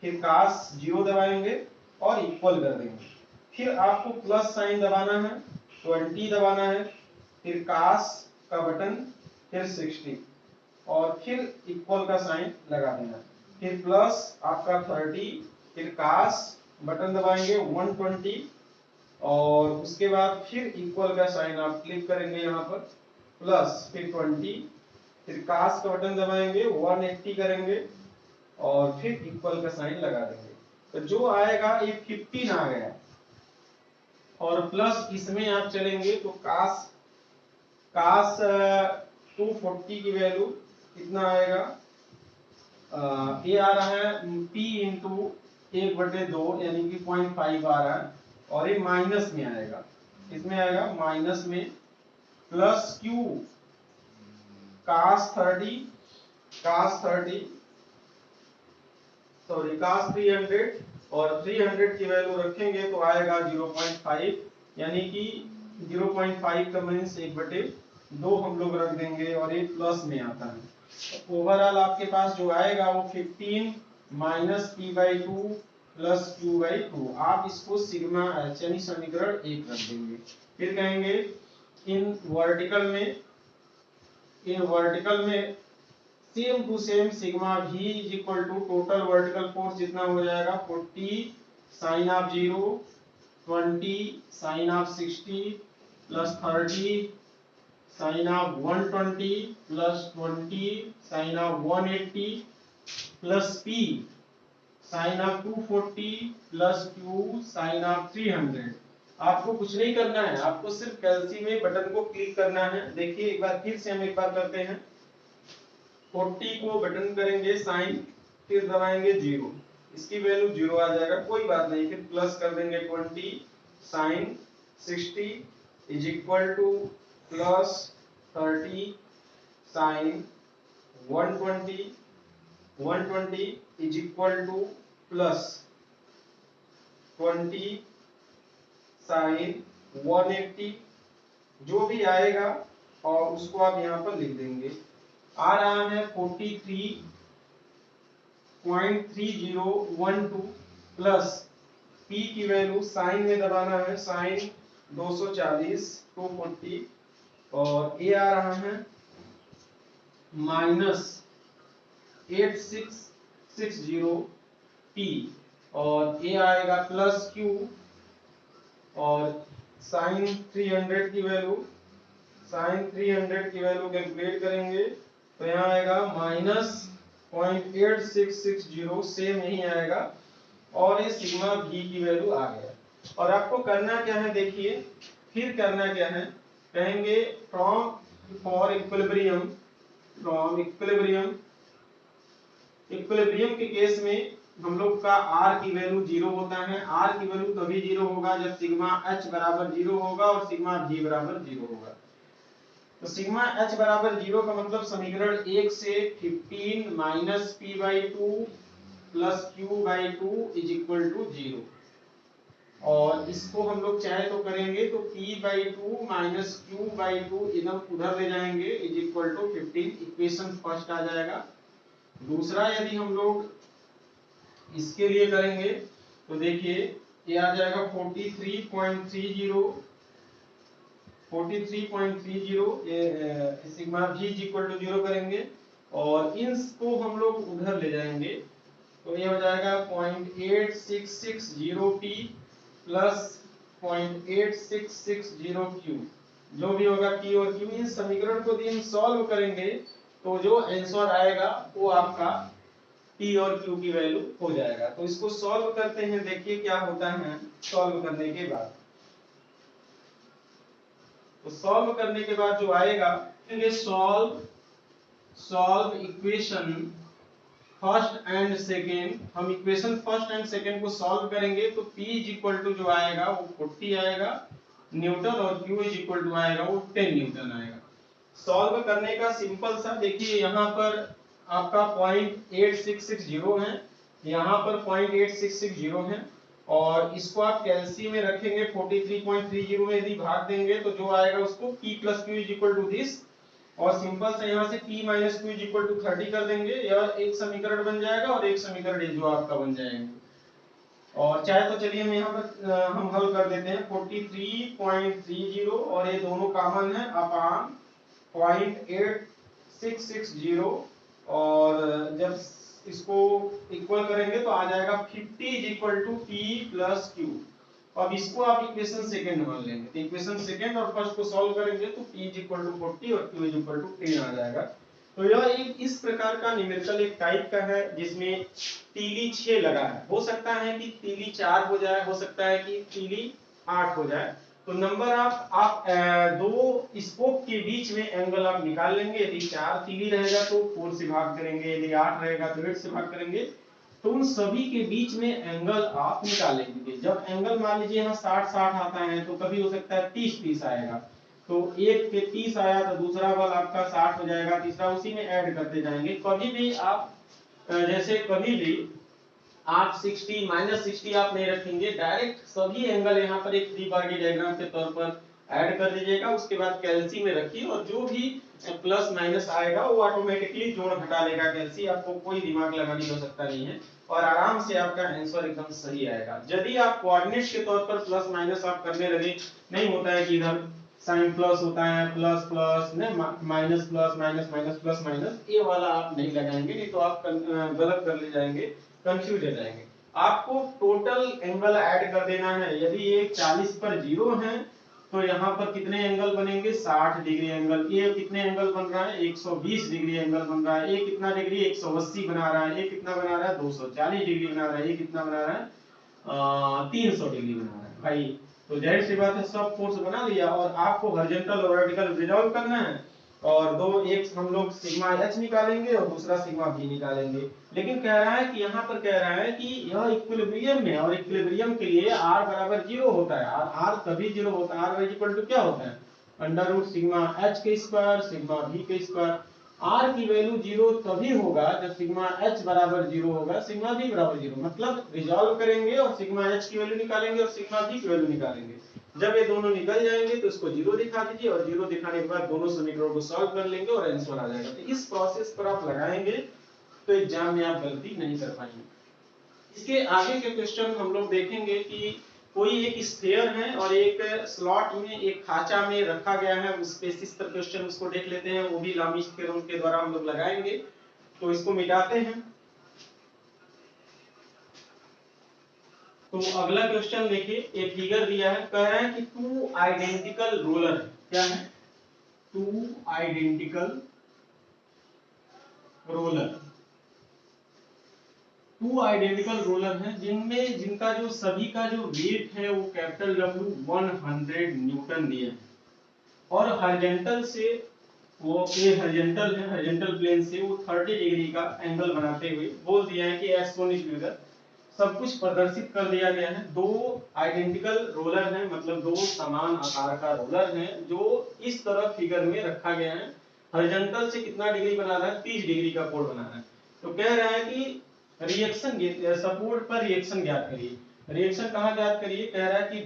फिर cos 0 दबाएंगे और इक्वल कर देंगे। फिर आपको प्लस साइन दबाना है, 20 दबाना है, फिर cos का बटन फिर 60 और फिर इक्वल का साइन लगा देना, फिर प्लस आपका 30, फिर कास बटन दबाएंगे 120 और उसके बाद फिर इक्वल का साइन आप क्लिक करेंगे यहाँ पर, प्लस फिर 20, फिर कास का बटन दबाएंगे 180 करेंगे और फिर इक्वल का साइन लगा देंगे। तो जो आएगा ये 15 आ गया और प्लस इसमें आप चलेंगे तो कास 240 की वैल्यू कितना आएगा, ये आ रहा है p इंटू 1/2 यानी कि 0.5 आ रहा है और ये माइनस में आएगा, इसमें आएगा माइनस में, प्लस q cos 300 और 300 की वैल्यू रखेंगे तो आएगा 0.5 यानी कि 0.5 का मीन्स 1/2 हम लोग रख देंगे और ये प्लस में आता है। तो ओवरऑल आपके पास जो आएगा वो 15 माइनस p/2 प्लस q/2। आप इसको सिग्मा यानी समीकरण 1 रख देंगे। फिर कहेंगे इन वर्टिकल में same to same sigma v is equal to total vertical force जितना हो जाएगा 40 sine of 0 20 sine of 60 plus 30 sine of 120 plus 20 sine of 180 plus p sine of 240 plus q sine of 300। आपको कुछ नहीं करना है, आपको सिर्फ कैल्सी में बटन को क्लिक करना है। देखिए एक बार फिर से हम एक बार करते हैं, 40 को बटन करेंगे साइन, फिर दबाएंगे 0, इसकी वैल्यू 0 आ जाएगा, कोई बात नहीं, फिर प्लस कर देंगे 20 sine 60 is equal to plus 30 sine 120 is equal to plus 20 sine 180, जो भी आएगा और उसको आप यहाँ पर लिख देंगे। आ रहा है 43.3012 प्लस p की वैल्यू साइन में दबाना है, साइन 240 240 और a आ रहा है माइनस 8660 p और a आएगा प्लस q और साइन 300 की वैल्यू कैलकुलेट करेंगे तो यहाँ आएगा माइनस 0.8660, सेम यही आएगा और ये सिग्मा v की वैल्यू आ गया। और आपको करना क्या है, देखिए फिर करना क्या है, कहेंगे फॉर इक्विलिब्रियम के केस में हम लोग का r की वैल्यू 0 होता है। r की वैल्यू तभी 0 होगा जब सिग्मा h बराबर 0 होगा और सिग्मा v बराबर 0 होगा। तो सिग्मा h बराबर 0 का मतलब समीकरण 1 से 15 minus p/2 plus q/2 is equal to 0 और इसको हम लोग चाहे तो करेंगे तो p/2 माइनस q/2 एकदम उधर ले जाएंगे is equal to 15, equation first आ जाएगा। दूसरा यदि हम लोग इसके लिए करेंगे तो देखिए ये आ जाएगा 43.30 ये sigma v is equal to 0 करेंगे और इनको हम लोग उधर ले जाएंगे तो ये हो जाएगा 0.8660 p प्लस 0.8660 q, जो भी होगा p और q। इन समीकरण को यदि हम सॉल्व करेंगे तो जो आंसर आएगा वो आपका p और q की वैल्यू हो जाएगा। तो इसको सॉल्व करते हैं, देखिए क्या होता है सॉल्व करने के बाद। तो सॉल्व करने के बाद जो आएगा solve equation first and second. हम इक्वेशन फर्स्ट एंड सेकेंड को सॉल्व करेंगे तो p इज इक्वल टू जो आएगा वो 40 आएगा न्यूटन और q इज इक्वल टू आएगा वो 10 न्यूटन आएगा। सॉल्व करने का सिंपल सा, देखिए यहाँ पर आपका 0.8660 है, यहाँ पर 0.8660 है और इसको आप कैलसी में रखेंगे 43.30 में यदि भाग देंगे तो जो आएगा उसको p plus q is equal to this और सिंपल से यहाँ से p minus q is equal to 30 कर देंगे। यह एक समीकरण बन जाएगा और एक समीकरण जो आपका बन जाएगा। और चाहे तो चलिए हम यहाँ पर हम हल कर देते हैं 43.30 और ये दोनों कॉमन है अपान 660 और जब इसको इक्वल करेंगे तो आ जाएगा 50 is equal to P plus Q। अब इसको आप इक्वेशन सेकंड मान लेंगे, तो इक्वेशन सेकंड और फर्स्ट को सॉल्व करेंगे तो P इज इक्वल टू 40 और Q इज इक्वल टू 10 आ जाएगा। तो यह एक इस प्रकार का न्यूमेरिकल एक टाइप का है जिसमें तीली 6 लगा है। हो सकता है कि तीली 4 हो जाए, हो सकता है कि तीली 8 हो जाए। तो नंबर आप दो स्पोक के बीच में एंगल आप निकाल लेंगे। यदि 4 तीली रहेगा तो 4 से भाग करेंगे, यदि 8 रहेगा तो 8 से भाग करेंगे। तो उन सभी के बीच में एंगल आप निकालेंगे। जब एंगल मान लीजिए यहाँ 60-60 आता है तो कभी हो सकता है 30-30 आएगा। तो एक पे 30 आया तो दूसरा वाला आपका 60 हो जाएगा, तीसरा उसी में ऐड करते जाएंगे। कभी भी आप जैसे कभी भी आप 60 -60 आप नहीं रखेंगे, डायरेक्ट सभी एंगल यहाँ पर एक फ्री बॉडी डायग्राम के तौर पर ऐड कर दीजिएगा। उसके बाद कैलसी में रखिए और जो भी प्लस माइनस आएगा वो ऑटोमेटिकली जोड़ घटा लेगा कैलसी। आपको कोई दिमाग लगाने की आवश्यकता नहीं है और आराम से आपका आंसर एकदम सही आएगा। यदि आप कोऑर्डिनेट के तौर पर प्लस माइनस आप करने लगे, नहीं होता है कि इधर साइन प्लस होता है, प्लस प्लस ने minus plus minus minus plus minus, ये वाला आप नहीं लगाएंगे, नहीं तो आप गलत कर ले जाएंगे, कंफ्यूज हो जाएंगे। आपको टोटल एंगल ऐड कर देना है। यदि ये 40 पर 0 है तो यहाँ पर कितने एंगल बनेंगे, 60 डिग्री एंगल। ये कितने एंगल बन रहा है, 120 डिग्री एंगल बन रहा है। ये कितना डिग्री, 180 बना रहा है। ये कितना बना रहा है, 240 डिग्री बना रहा है। ये कितना बना रहा है, 300 डिग्री बना रहा है भाई। तो जाहिर सी बात है सब फोर्स बना लिया और आपको हॉरिजॉन्टल और वर्टिकल रिजॉल्व करना है। और दो एक हम लोग सिग्मा एच निकालेंगे और दूसरा सिग्मा बी निकालेंगे। लेकिन कह रहा है कि यहाँ पर कह रहा है कि यह इक्विलिब्रियम में, और इक्विलिब्रियम के लिए r बराबर 0 होता है। r तभी 0 होता है, r इक्वल टू क्या होता है, अंडर रूट सिग्मा एच के स्क्वायर सिग्मा बी के स्क्वायर। r की वैल्यू 0 तभी होगा जब सिग्मा h बराबर 0 होगा, सिग्मा b बराबर 0। मतलब रिजॉल्व करेंगे और सिग्मा h की वैल्यू निकालेंगे और सिग्मा b की वैल्यू निकालेंगे। जब ये दोनों निकल जाएंगे तो इसको 0 दिखा दीजिए और 0 दिखाने के बाद दोनों समीकरणों को सॉल्व कर लेंगे और आंसर आ जाएगा। तो इस प्रोसेस पर आप लगाएंगे तो एग्जाम में आप गलती नहीं कर पाएंगे। इसके आगे के क्वेश्चन हम लोग देखेंगे कि कोई एक स्फीयर है और एक स्लॉट में, एक खांचा में रखा गया है, उस बेसिस पर क्वेश्चन उसको देख लेते हैं। वो भी लामीश थ्योरम के द्वारा हम लोग लगाएंगे। तो इसको मिटाते हैं। तो अगला क्वेश्चन देखिए, एक फिगर दिया है, कह रहा है कि टू आइडेंटिकल रोलर, क्या है, two identical roller, two identical roller हैं जिनमें जिनका जो सभी का जो वेट है वो कैपिटल W 100 न्यूटन दिया है और हॉरिजॉन्टल से वो ये हॉरिजॉन्टल है, हॉरिजॉन्टल प्लेन से वो 30 डिग्री का एंगल बनाते हुए बोल दिया है कि एस्टोनिश फिगर। सब कुछ प्रदर्शित कर दिया गया है। दो आइडेंटिकल रोलर हैं, मतलब दो समान आकार का रोलर है जो इस तरह फिगर में रखा गया है। हॉरिजॉन्टल से कितना डिग्री बना रहा है, 30 डिग्री का कोण बना रहा है। तो कह रहा है कि रिएक्शन सपोर्ट पर रिएक्शन ज्ञात करिए। रिएक्शन कहां ज्ञात करिए, कह रहा है कि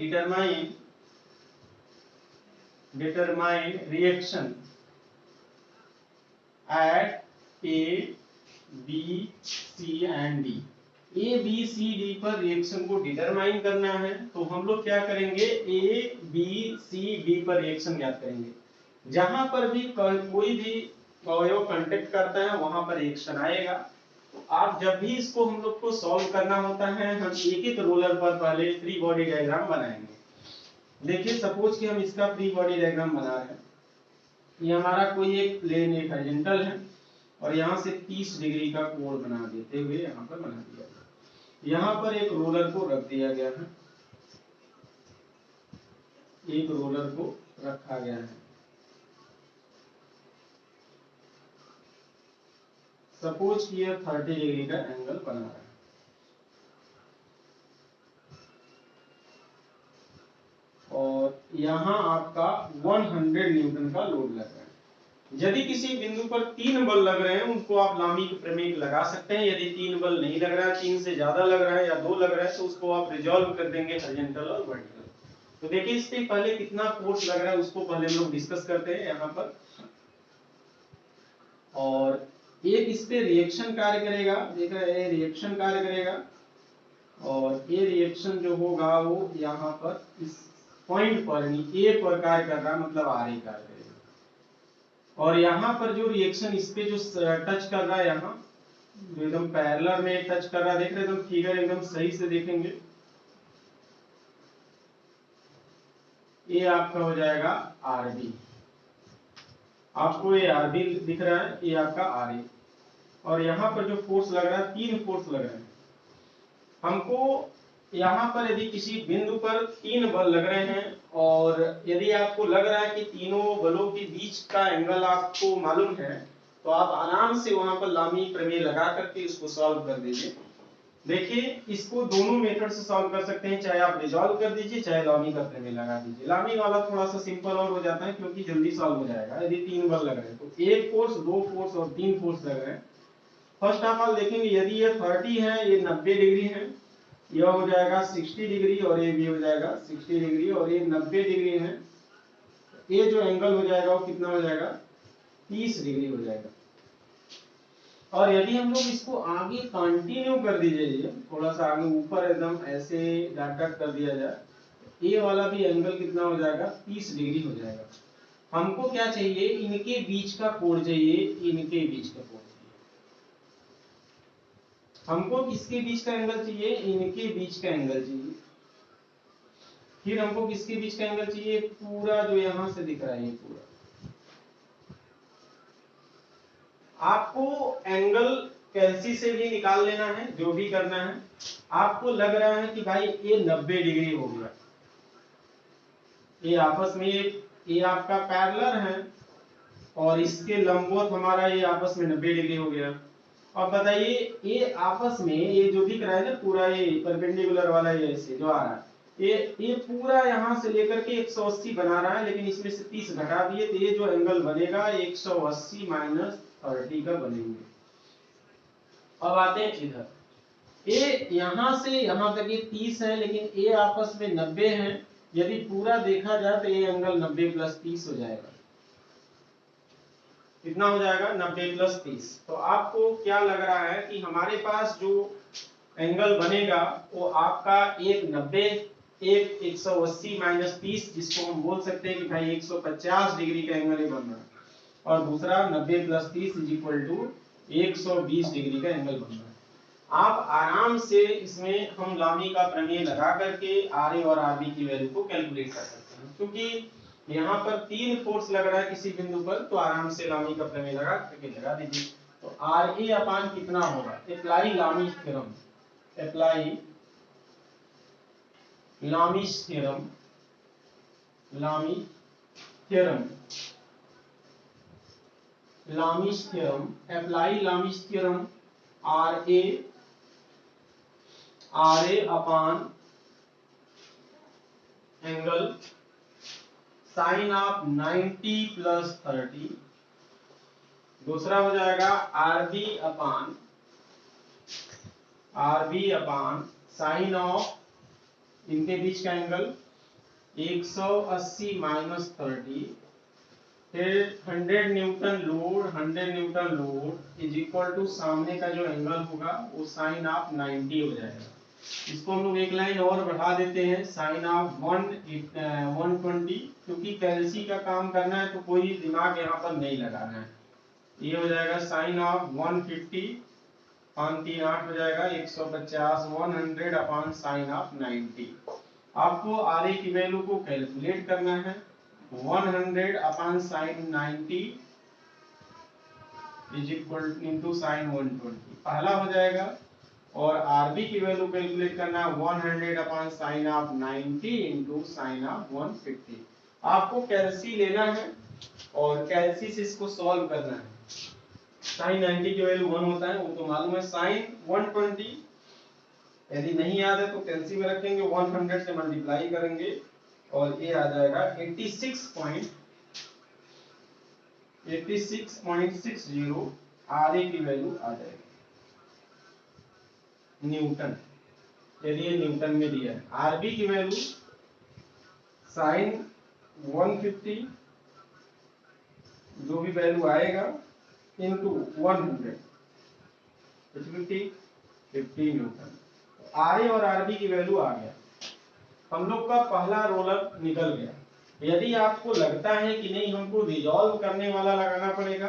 determine reaction at A B C and D. A B C D पर रिएक्शन को डिटरमाइन करना है। तो हम लोग क्या करेंगे, ए बी सी डी पर रिएक्शन ज्ञात करेंगे। जहां पर भी कोई भी अवयव कांटेक्ट करता है वहां पर रिएक्शन आएगा। तो आप जब भी इसको हम लोग को सॉल्व करना होता है, हम एक एक रोलर पर पहले फ्री बॉडी डायग्राम बनाएंगे। देखिए सपोज कि हम इसका फ्री बॉडी डायग्राम बना रहे हैं। ये हमारा कोई एक प्लेन, एक हॉरिजॉन्टल है और यहाँ से 30 डिग्री का कोण बना देते हुए यहाँ पर बना दिया गया। यहाँ पर एक रोलर को रख दिया गया है, एक रोलर को रखा गया है। सपोज कि यह 30 डिग्री का एंगल बना रहा है और यहाँ आपका 100 न्यूटन का लोड लग रहा है। यदि किसी बिंदु पर 3 बल लग रहे हैं उनको आप लामी प्रमेय लगा सकते हैं। यदि 3 बल नहीं लग रहा है, 3 से ज्यादा लग रहा है या 2 लग रहा है, तो उसको आप रिजॉल्व कर देंगे हॉरिजॉन्टल और वर्टिकल। तो देखिए इससे पहले कितना फोर्स लग रहा है उसको पहले हम लोग डिस्कस करते हैं यहाँ पर। और एक इस पे रिएक्शन कार्य करेगा, देख रहे हैं रिएक्शन कार्य करेगा और ये रिएक्शन जो होगा वो यहाँ पर इस पॉइंट पर ए पर कार्य कर रहा है, मतलब आर कार्य करेगा। और यहाँ पर जो रिएक्शन इस पे जो टच कर रहा है, यहाँ जो एकदम पैरेलल में टच कर रहा है, देख रहे हैं एकदम फिगर एकदम सही से देखेंगे, ये आपका हो जाएगा आरबी। आपको ये आरबी दिख रहा है, ये आपका आरए। और यहाँ पर जो फोर्स लग रहा है, 3 फोर्स लग रहे हैं हमको। यहाँ पर यदि किसी बिंदु पर 3 बल लग रहे हैं और यदि आपको लग रहा है कि तीनों बलों के बीच का एंगल आपको मालूम है, तो आप आराम से वहां पर लामी प्रमेय लगा करके इसको सॉल्व कर दीजिए। देखिए, इसको दोनों मेथड से सॉल्व कर सकते हैं, चाहे आप रिजॉल्व कर दीजिए, चाहे लामी का प्रमेय लगा दीजिए। लामी वाला थोड़ा सा सिंपल और हो जाता है क्योंकि जल्दी सॉल्व हो जाएगा। यदि 3 बल लग रहे हैं तो 1 फोर्स, 2 फोर्स और 3 फोर्स लग रहे हैं। फर्स्ट ऑफ ऑल देखेंगे, यदि ये 30 है, ये 90 डिग्री है, यह हो जाएगा 60 डिग्री और ये भी हो जाएगा 60 डिग्री, और ये 90 डिग्री है, ये जो एंगल हो जाएगा वो कितना हो जाएगा, 30 डिग्री हो जाएगा। और यदि हम लोग इसको आगे कंटिन्यू कर दीजिए, थोड़ा सा आगे ऊपर एकदम ऐसे डॉट कर दिया जाए, ये वाला भी एंगल कितना हो जाएगा, 30 डिग्री हो जाएगा। हमको क्या चाहिए, इनके बीच का कोण चाहिए, इनके बीच का कोण चाहिए। हमको किसके बीच का एंगल चाहिए, इनके बीच का एंगल चाहिए। फिर हमको किसके बीच का एंगल चाहिए, पूरा जो यहां से दिख रहा है, ये पूरा। आपको एंगल कैलसी से भी निकाल लेना है, जो भी करना है। आपको लग रहा है कि भाई ये 90 डिग्री हो गया, ये आपस में ये आपका पैरेलल है और इसके लंबवत हमारा ये आपस में 90 डिग्री हो गया। अब बताइए, ये आपस में ये जो दिख रहा है ना पूरा, ये परपेंडिकुलर वाला ये ऐसे जो आ रहा है, ये पूरा यहां से लेकर के 180 बना रहा है, लेकिन इसमें से 30 घटा दिए तो ये जो एंगल बनेगा 180 माइनस 30 का बनेंगे। अब आते हैं इधर, ये यहां से यहां तक ये 30 है, लेकिन ये आपस में 90 है। यदि पूरा देखा जाए तो ये एंगल 90 प्लस 30 हो जाएगा। कितना हो जाएगा, 90 प्लस 30। तो आपको क्या लग रहा है कि हमारे पास जो एंगल बनेगा वो आपका एक 90, एक 180 माइनस 30, जिसको हम बोल सकते हैं कि भाई 150 डिग्री का एंगल ही बन रहा है, और दूसरा 90 plus 30 is equal to 120 degree का एंगल बन रहा है। आप आराम से इसमें हम लामी का प्रमेय लगा करके आरए और आरबी की वैल्यू को कैलकुलेट कर सकते हैं। क्योंकि यहाँ पर 3 फोर्स लग रहा है किसी बिंदु पर, तो आराम से लामी का प्रमेय लगा करके लगा दीजिए। तो आरए अपान कितना होगा, apply Lami theorem, apply Lami theorem, Lami theorem, Lami theorem, apply Lami theorem, RA upon angle sine of 90 plus 30। दूसरा हो जाएगा आरबी अपान साइन ऑफ इनके बीच का एंगल 180 माइनस 30। फिर 100 newton load is equal to सामने का जो एंगल होगा वो साइन ऑफ 90 हो जाएगा। इसको हम लोग एक लाइन और बढ़ा देते हैं, साइन ऑफ 120, क्योंकि कैलसी का काम करना है तो कोई दिमाग यहाँ पर नहीं लगाना है। ये हो जाएगा साइन ऑफ 150 अपान 3 8 हो जाएगा 150, 100 अपान साइन ऑफ 90। आपको आरए की वैल्यू को कैलकुलेट करना है, 100 अपान sign 90 is equal into sine 120 पहला हो जाएगा, और आरबी की वैल्यू कैलकुलेट करना है 100 अपान sign of 90 into sine of 150। आपको कैलसी लेना है और कैलसी से इसको सॉल्व करना है। साइन 90 की वैल्यू 1 होता है, वो तो मालूम है। साइन 120 यदि नहीं याद है तो कैलसी में रखेंगे, 100 से मल्टीप्लाई करेंगे और ये आ जाएगा 86.60 आरए की वैल्यू आ जाएगी न्यूटन, यदि ये न्यूटन में दिया है। आरबी की वैल्यू साइन 150 जो भी वैल्यू आएगा इनटू 100 50 न्यूटन। आरए और आरबी की वैल्यू आ गया, हम लोग का पहला रोलर निकल गया। यदि आपको लगता है कि नहीं हमको रिजॉल्व करने वाला लगाना पड़ेगा,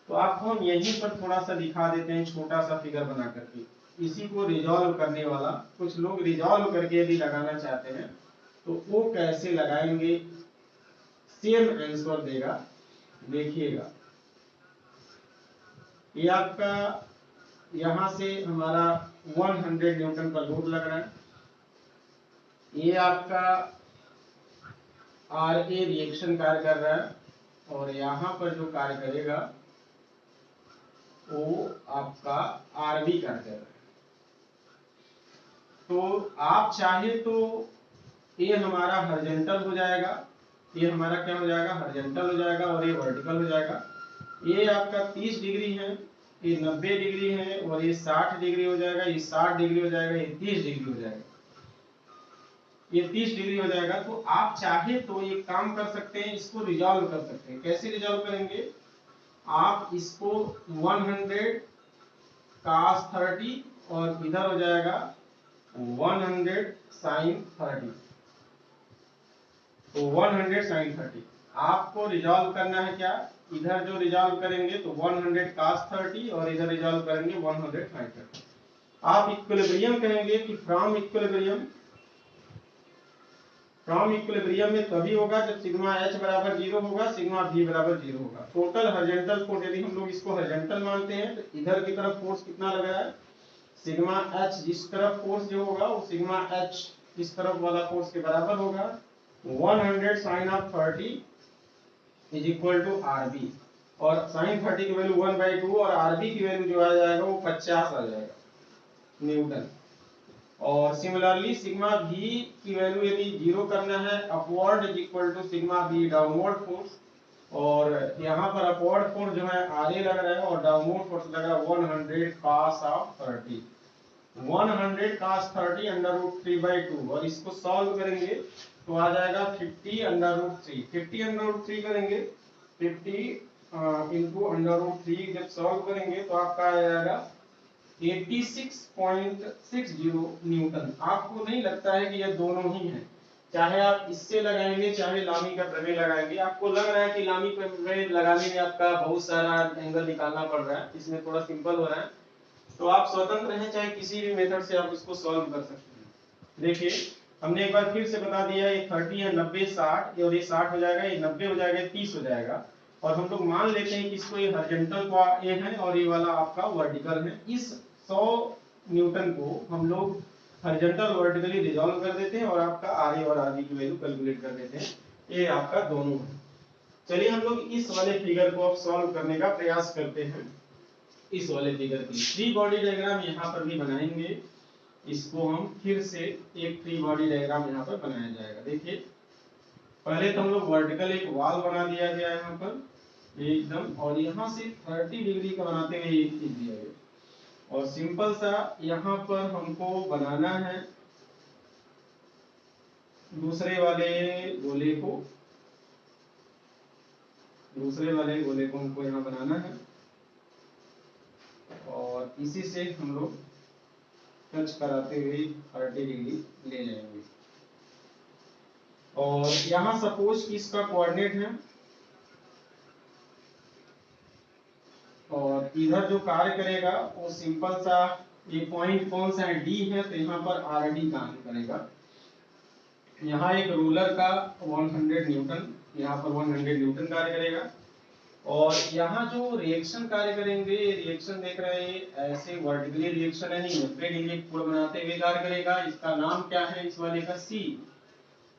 तो आपको हम यहीं पर थोड़ा सा दिखा देते हैं छोटा सा फिगर बना करके, इसी को रिजॉल्व करने वाला। कुछ लोग रिजॉल्व करके यदि लगाना चाहते हैं तो वो कैसे लगाएंगे, सेम आंसर देगा। देखिएगा, ये आपका यहां से हमारा 100 न्यूटन का लोड लग रहा है, ये आपका आर ए रिएक्शन कार्य कर रहा है, और यहां पर जो कार्य करेगा वो आपका आर बी कार्य कर रहा है। तो आप चाहे तो ये हमारा हॉरिजॉन्टल हो जाएगा, ये हमारा क्या हो जाएगा, हॉरिजॉन्टल हो जाएगा, और ये वर्टिकल हो जाएगा। ये आपका 30 डिग्री है, ये 90 डिग्री है, और ये 60 डिग्री हो जाएगा, ये 60 डिग्री हो जाएगा, ये 30 डिग्री हो जाएगा, ये 30 डिग्री हो जाएगा। तो आप चाहे तो एक काम कर सकते हैं, इसको रिजॉल्व कर सकते हैं। कैसे रिजॉल्व करेंगे, आप इसको 100 cos 30 और इधर हो जाएगा 100 sin 30, तो 100 sin 30 आपको रिजॉल्व करना है। क्या, इधर जो रिजॉल्व करेंगे तो 100 cos 30 और इधर रिजॉल्व करेंगे 100 sin 30। आप इक्विलिब्रियम कहेंगे कि फ्रॉम इक्विलिब्रियम, फ्रॉम इक्विलिब्रियम में तभी होगा जब सिग्मा h बराबर 0 होगा, सिग्मा v बराबर 0 होगा। टोटल हॉरिजॉन्टल फोर्स, यदि हम लोग इसको हॉरिजॉन्टल मानते हैं तो इधर की तरफ फोर्स कितना लग रहा है, सिग्मा h जिस तरफ फोर्स जो होगा वो सिग्मा h इस तरफ वाला फोर्स के बराबर होगा। 100 sin of 30 is equal to RB, और sin 30 की वैल्यू 1/2 और आरबी की वैल्यू जो आ जाएगा वो 50 आ जाएगा न्यूटन। और सिमिलरली सिग्मा v की वैल्यू यदि 0 करना है, upward is equal to sigma v downward force, और यहाँ पर अपवर्ड फोर्स जो है आर लग रहा है और डाउनवर्ड फोर्स लग रहा है 100 cos of 30, 100 cos 30 under root 3/2, और इसको सॉल्व करेंगे तो आ जाएगा 50 अंडर रूट 3, 50 अंडर रूट 3 करेंगे, 50 इंटू अंडर रूट 3 जब सॉल्व करेंगे तो आपका आ जाएगा 86.60 न्यूटन। आपको नहीं लगता है कि ये दोनों ही हैं, चाहे आप इससे लगाएंगे चाहे लामी का प्रमेय लगाएंगे, आपको लग रहा है कि लामी का प्रमेय लगाने में आपका बहुत सारा एंगल निकालना पड़ रहा है, इसमें थोड़ा सिंपल हो रहा है, तो आप स्वतंत्र हैं, चाहे किसी भी मेथड से आप इसको सॉल्व कर सकते हैं। देखिए, हमने एक बार फिर से बता दिया, ये 30 है, 90 60, और ये 60 हो जाएगा, ये 90 हो जाएगा, 30 हो जाएगा, और हम लोग मान लेते हैं कि इसको ये हॉरिजॉन्टल का ये है और ये वाला आपका वर्टिकल है। इस 100 न्यूटन को हम लोग हॉरिजॉन्टल वर्टिकली रिजॉल्व कर देते हैं और आपका आर ए और आर बी की वैल्यू कैलकुलेट कर देते हैं। ये आपका दोनों है। चलिए हम लोग इस वाले फिगर को अब सॉल्व करने का प्रयास करते हैं। इस वाले फिगर की फ्री बॉडी डायग्राम यहाँ पर भी बनाएंगे, इसको हम फिर से एक फ्री बॉडी डायग्राम यहाँ पर बनाया जाएगा। देखिए, पहले तो हम लोग वर्टिकल एक वॉल बना दिया गया यहाँ पर एकदम, और यहाँ से 30 डिग्री का बनाते हुए एक चीज दिया गया, और सिंपल सा यहाँ पर हमको बनाना है दूसरे वाले गोले को, दूसरे वाले गोले को हमको यहाँ बनाना है, और इसी से हम लोग टच कराते हुए 30 डिग्री ले लेंगे। और यहाँ सपोज कि इसका कोऑर्डिनेट है, और इधर जो कार्य करेगा वो सिंपल सा, ये पॉइंट कौन सा है, डी है, तो यहाँ पर आर डी काम करेगा। यहाँ एक रूलर का 100 न्यूटन, यहाँ पर 100 न्यूटन कार्य करेगा, और यहाँ जो रिएक्शन कार्य करेंगे, रिएक्शन देख रहे हैं ऐसे वर्टिकली रिएक्शन है, नहीं 90 डिग्री कोण बनाते हुए कार्य करेगा। इसका नाम क्या है इस वाले का, सी।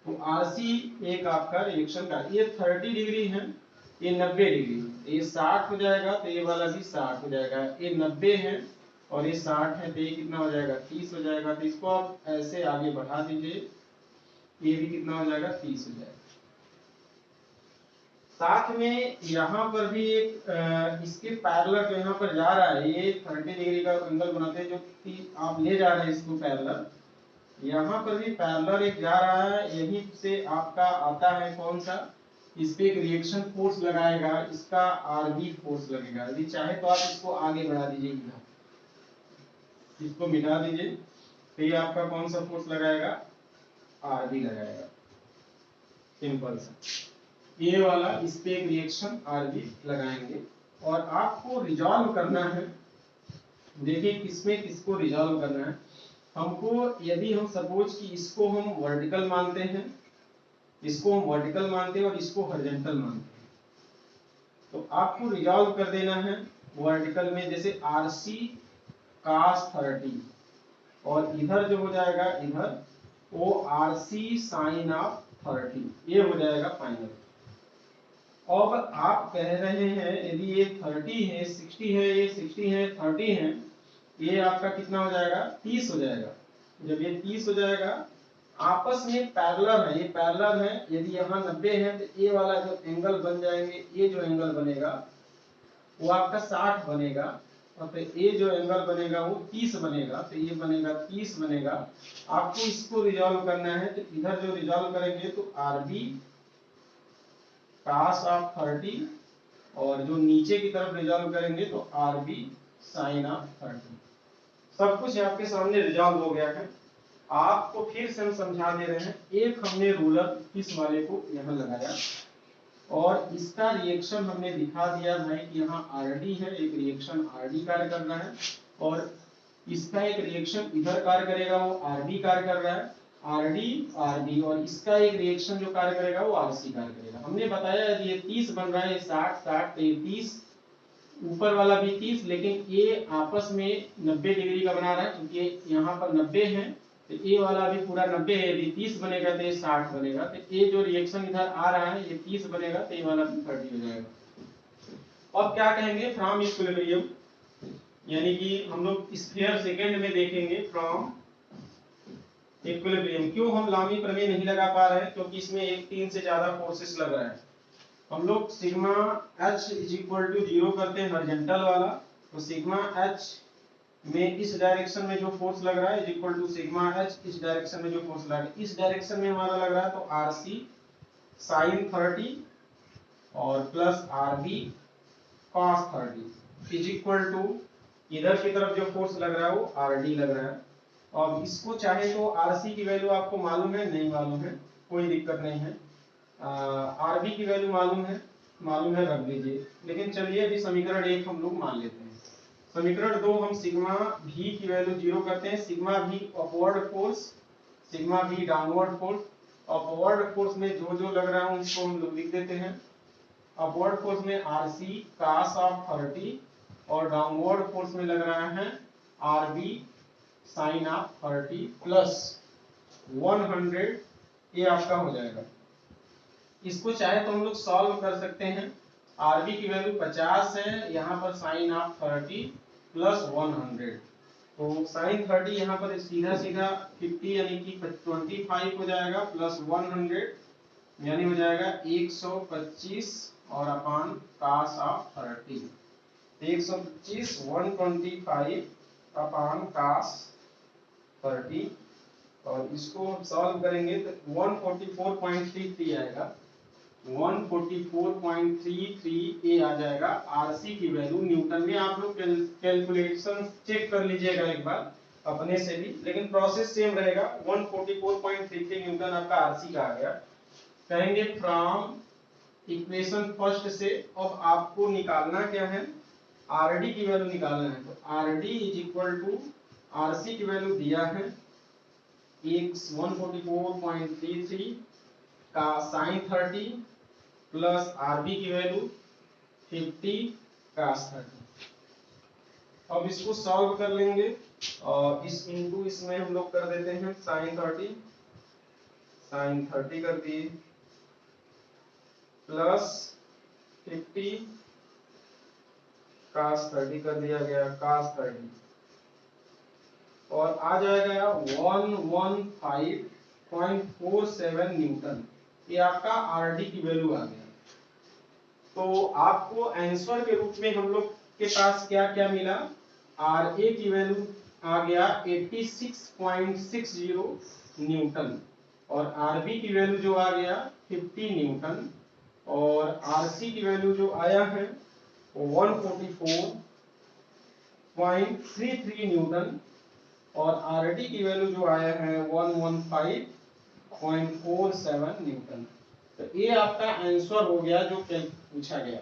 तो आरसी एक आपका रिएक्शन कार्य, ये 30 डिग्री है, ये 90 डिग्री है, ये 60 हो जाएगा, तो ये वाला भी 60 हो जाएगा, ये 90 है और ये 60 है, तो ये कितना हो जाएगा, 30 हो जाएगा। तो इसको आप ऐसे आगे बढ़ा दीजिए, ये भी कितना हो जाएगा, 30 हो जाएगा। साथ में यहाँ पर भी एक इसके पैरेलल जो यहाँ पर जा रहा है, ये 30 डिग्री का एंगल बनाते हैं, जो कि आप ले जा रहे हैं इसको पैरेलल, यहाँ पर भी पैरेलल एक जा रहा है, यहीं से आपका आता है कौन सा, इस पे एक रिएक्शन फोर्स लगाएगा, इसका आरबी फोर्स लगेगा। यदि चाहे तो आप इसको आगे बढ़ा दीजिए, इधर इसको मिटा दीजिए, तो ये आपका कौन सा फोर्स लगाएगा, आरबी लगाएगा। सिंपल सा ये वाला, इस पे एक रिएक्शन आरबी लगाएंगे और आपको रिजॉल्व करना है। देखिए किसमें किसको रिजॉल्व करना है हमको। यदि हम सपोज कि इसको हम वर्टिकल मानते हैं, इसको हम वर्टिकल मानते हैं और इसको हॉरिजॉन्टल मानते हैं, तो आपको रिजॉल्व कर देना है वर्टिकल में, जैसे आरसी cos 30 और इधर जो हो जाएगा इधर वो आरसी साइन ऑफ 30, ये हो जाएगा फाइनल। अब आप कह रहे हैं यदि ये 30 है, 60 है, ये 60 है, 30 है, ये आपका कितना हो जाएगा 30 हो जाएगा। जब ये 30 हो जाएगा आपस में पैरेलल है, ये पैरेलल है, यदि यहाँ 90 है तो ये वाला जो एंगल बन जाएंगे, ये जो एंगल बनेगा वो आपका 60 बनेगा और फिर ये जो एंगल बनेगा वो 30 बनेगा, तो ये बनेगा 30 बनेगा। आपको इसको रिजॉल्व करना है तो इधर जो रिजॉल्व करेंगे तो आरबी cos ऑफ 30 और जो नीचे की तरफ रिजॉल्व करेंगे तो आरबी साइन ऑफ 30। सब कुछ आपके सामने रिजॉल्व हो गया है। आपको फिर से हम समझा दे रहे हैं। एक हमने रूलर इस वाले को यहाँ लगाया और इसका रिएक्शन हमने दिखा दिया है कि यहाँ आरडी है, एक रिएक्शन आरडी कार्य कर रहा है और इसका एक रिएक्शन इधर कार्य करेगा, वो आरबी कार्य कर रहा है, आरडी आरबी, और इसका एक रिएक्शन जो कार्य करेगा वो आरसी कार्य करेगा। हमने बताया यदि ये 30 बन रहा है, 60 60 तो ये 30, ऊपर वाला भी 30, लेकिन ये आपस में 90 डिग्री का बना रहा है क्योंकि यहाँ पर 90 है, तो ये वाला भी पूरा 90 है। यदि 30 बनेगा तो ये 60 बनेगा, तो ये जो रिएक्शन इधर आ रहा है ये 30 बनेगा, तो ये वाला भी 30 हो जाएगा। अब क्या कहेंगे फ्रॉम इक्विलिब्रियम, यानी कि हम लोग स्फीयर सेकंड में देखेंगे फ्रॉम इक्विलिब्रियम। क्यों हम लामी प्रमेय नहीं लगा पा रहे हैं? क्योंकि इसमें एक 3 से ज्यादा फोर्सेस लग रहा है। हम लोग sigma h is equal to 0 करते हैं हॉरिजॉन्टल वाला, तो सिग्मा h में इस डायरेक्शन में जो फोर्स लग रहा है is equal to sigma h इस डायरेक्शन में जो फोर्स लग रहा है, इस डायरेक्शन में हमारा लग रहा है तो आरसी साइन 30 और plus RB cos 30 is equal to इधर की तरफ जो फोर्स लग रहा है वो आरडी लग रहा है। और इसको चाहे तो आरसी की वैल्यू आपको मालूम है, नहीं मालूम है कोई दिक्कत नहीं है, आरबी की वैल्यू मालूम है रख दीजिए। लेकिन चलिए अभी समीकरण 1 हम लोग मान लेते हैं। समीकरण 2 हम सिग्मा भी की वैल्यू 0 करते हैं। सिग्मा भी अपवर्ड फोर्स, सिग्मा भी डाउनवर्ड फोर्स। अपवर्ड फोर्स में जो जो लग रहा है उसको हम लोग लिख देते हैं। अपवर्ड फोर्स में आरसी cos ऑफ 30 और डाउनवर्ड फोर्स में लग रहा है आरबी साइन ऑफ 30 प्लस 100, ये आपका हो जाएगा। इसको चाहे तो हम लोग सॉल्व कर सकते हैं। आरबी की वैल्यू 50 है, यहाँ पर साइन ऑफ 30 प्लस 100, तो साइन 30 यहाँ पर सीधा सीधा 50 यानी कि 25 हो जाएगा प्लस 100 यानी हो जाएगा 125 और अपान cos ऑफ 30, 125 125 अपान cos 30 और इसको हम सॉल्व करेंगे तो 144.33 आएगा, 144.33 ये आ जाएगा आरसी की वैल्यू न्यूटन में। आप लोग कैलकुलेशन चेक कर लीजिएगा एक बार अपने से भी, लेकिन प्रोसेस सेम रहेगा। 144.33 न्यूटन आपका आरसी का आ गया। कहेंगे फ्रॉम इक्वेशन फर्स्ट से अब आपको निकालना क्या है, आरडी की वैल्यू निकालना है। तो RD is equal to RC की वैल्यू दिया है 144.33 का साइन 30 प्लस आरबी की वैल्यू 50 cos 30। अब इसको सॉल्व कर लेंगे और इस इनटू इसमें हम लोग कर देते हैं साइन 30 कर दिए प्लस 50 cos 30 कर दिया गया cos 30 और आ जाएगा 115.47 न्यूटन, ये आपका आरडी की वैल्यू आ गया। तो आपको आंसर के रूप में हम लोग के पास क्या क्या मिला, आर ए की वैल्यू आ गया 86.60 न्यूटन और आरबी की वैल्यू जो आ गया 50 न्यूटन और आरसी की वैल्यू जो आया है 144.33 न्यूटन और आरडी की वैल्यू जो आया है 115.47 न्यूटन। तो ये आपका आंसर हो गया जो पूछा गया।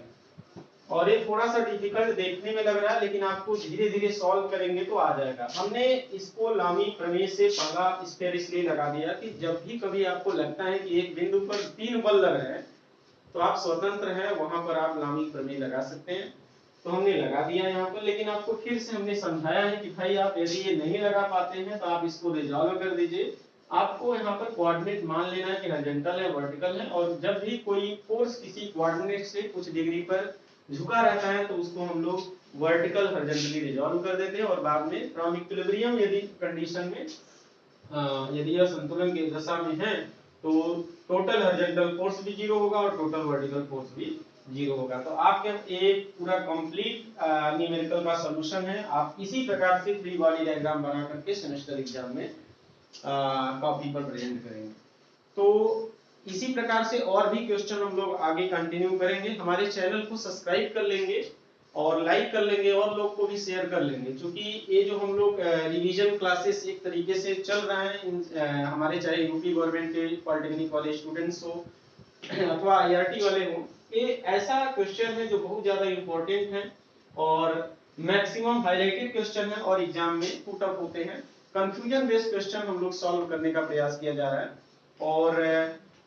और ये थोड़ा सा डिफिकल्ट देखने में लग रहा है, लेकिन आपको धीरे धीरे सॉल्व करेंगे तो आ जाएगा। हमने इसको लामी प्रमेय से पहला स्टेप इसलिए लगा दिया कि जब भी कभी आपको लगता है कि एक बिंदु पर 3 बल लग रहे हैं तो आप स्वतंत्र हैं, वहां पर आप लामी प्रमेय लगा सकते हैं। तो हमने लगा दिया यहाँ पर, लेकिन आपको फिर से हमने समझाया है कि भाई आप यदि ये नहीं लगा पाते हैं तो आप इसको रिजॉल्व कर दीजिए। आपको यहाँ पर कोऑर्डिनेट मान लेना है कि हॉरिजॉन्टल है, वर्टिकल है, और जब भी कोई फोर्स किसी कोऑर्डिनेट से कुछ डिग्री पर झुका रहता है तो उसको हम लोग वर्टिकल हॉरिजॉन्टली रिजॉल्व कर देते हैं। और बाद में फ्रॉम इक्विलिब्रियम यदि कंडीशन में यदि यह संतुलन की दशा में है तो टोटल हॉरिजॉन्टल फोर्स भी जीरो होगा और टोटल वर्टिकल फोर्स भी जीरो होगा। तो आपके एक पूरा कंप्लीट न्यूमेरिकल का सॉल्यूशन है। आप इसी प्रकार से फ्री बॉडी डायग्राम बना करके सेमेस्टर एग्जाम में कॉपी पर प्रेजेंट करेंगे। तो इसी प्रकार से और भी क्वेश्चन हम लोग आगे कंटिन्यू करेंगे। हमारे चैनल को सब्सक्राइब कर लेंगे और लाइक कर लेंगे और लोग को भी शेयर कर लेंगे, क्योंकि ये जो हम लोग रिवीजन क्लासेस एक तरीके से चल रहा है हमारे, चाहे यूपी गवर्नमेंट के पॉलिटेक्निक कॉलेज स्टूडेंट्स हो अथवा आईआरटी वाले हो, ये ऐसा क्वेश्चन है जो बहुत ज्यादा इंपॉर्टेंट है और मैक्सिमम हाईलाइटेड क्वेश्चन है और एग्जाम में पुट अप होते हैं। कंफ्यूजन बेस्ड क्वेश्चन हम लोग सॉल्व करने का प्रयास किया जा रहा है और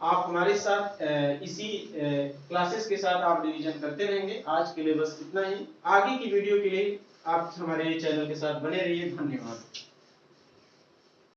आप हमारे साथ इसी क्लासेस के साथ आप रिवीजन करते रहेंगे। आज के लिए बस इतना ही। आगे की वीडियो के लिए आप हमारे चैनल के साथ बने रहिए। धन्यवाद।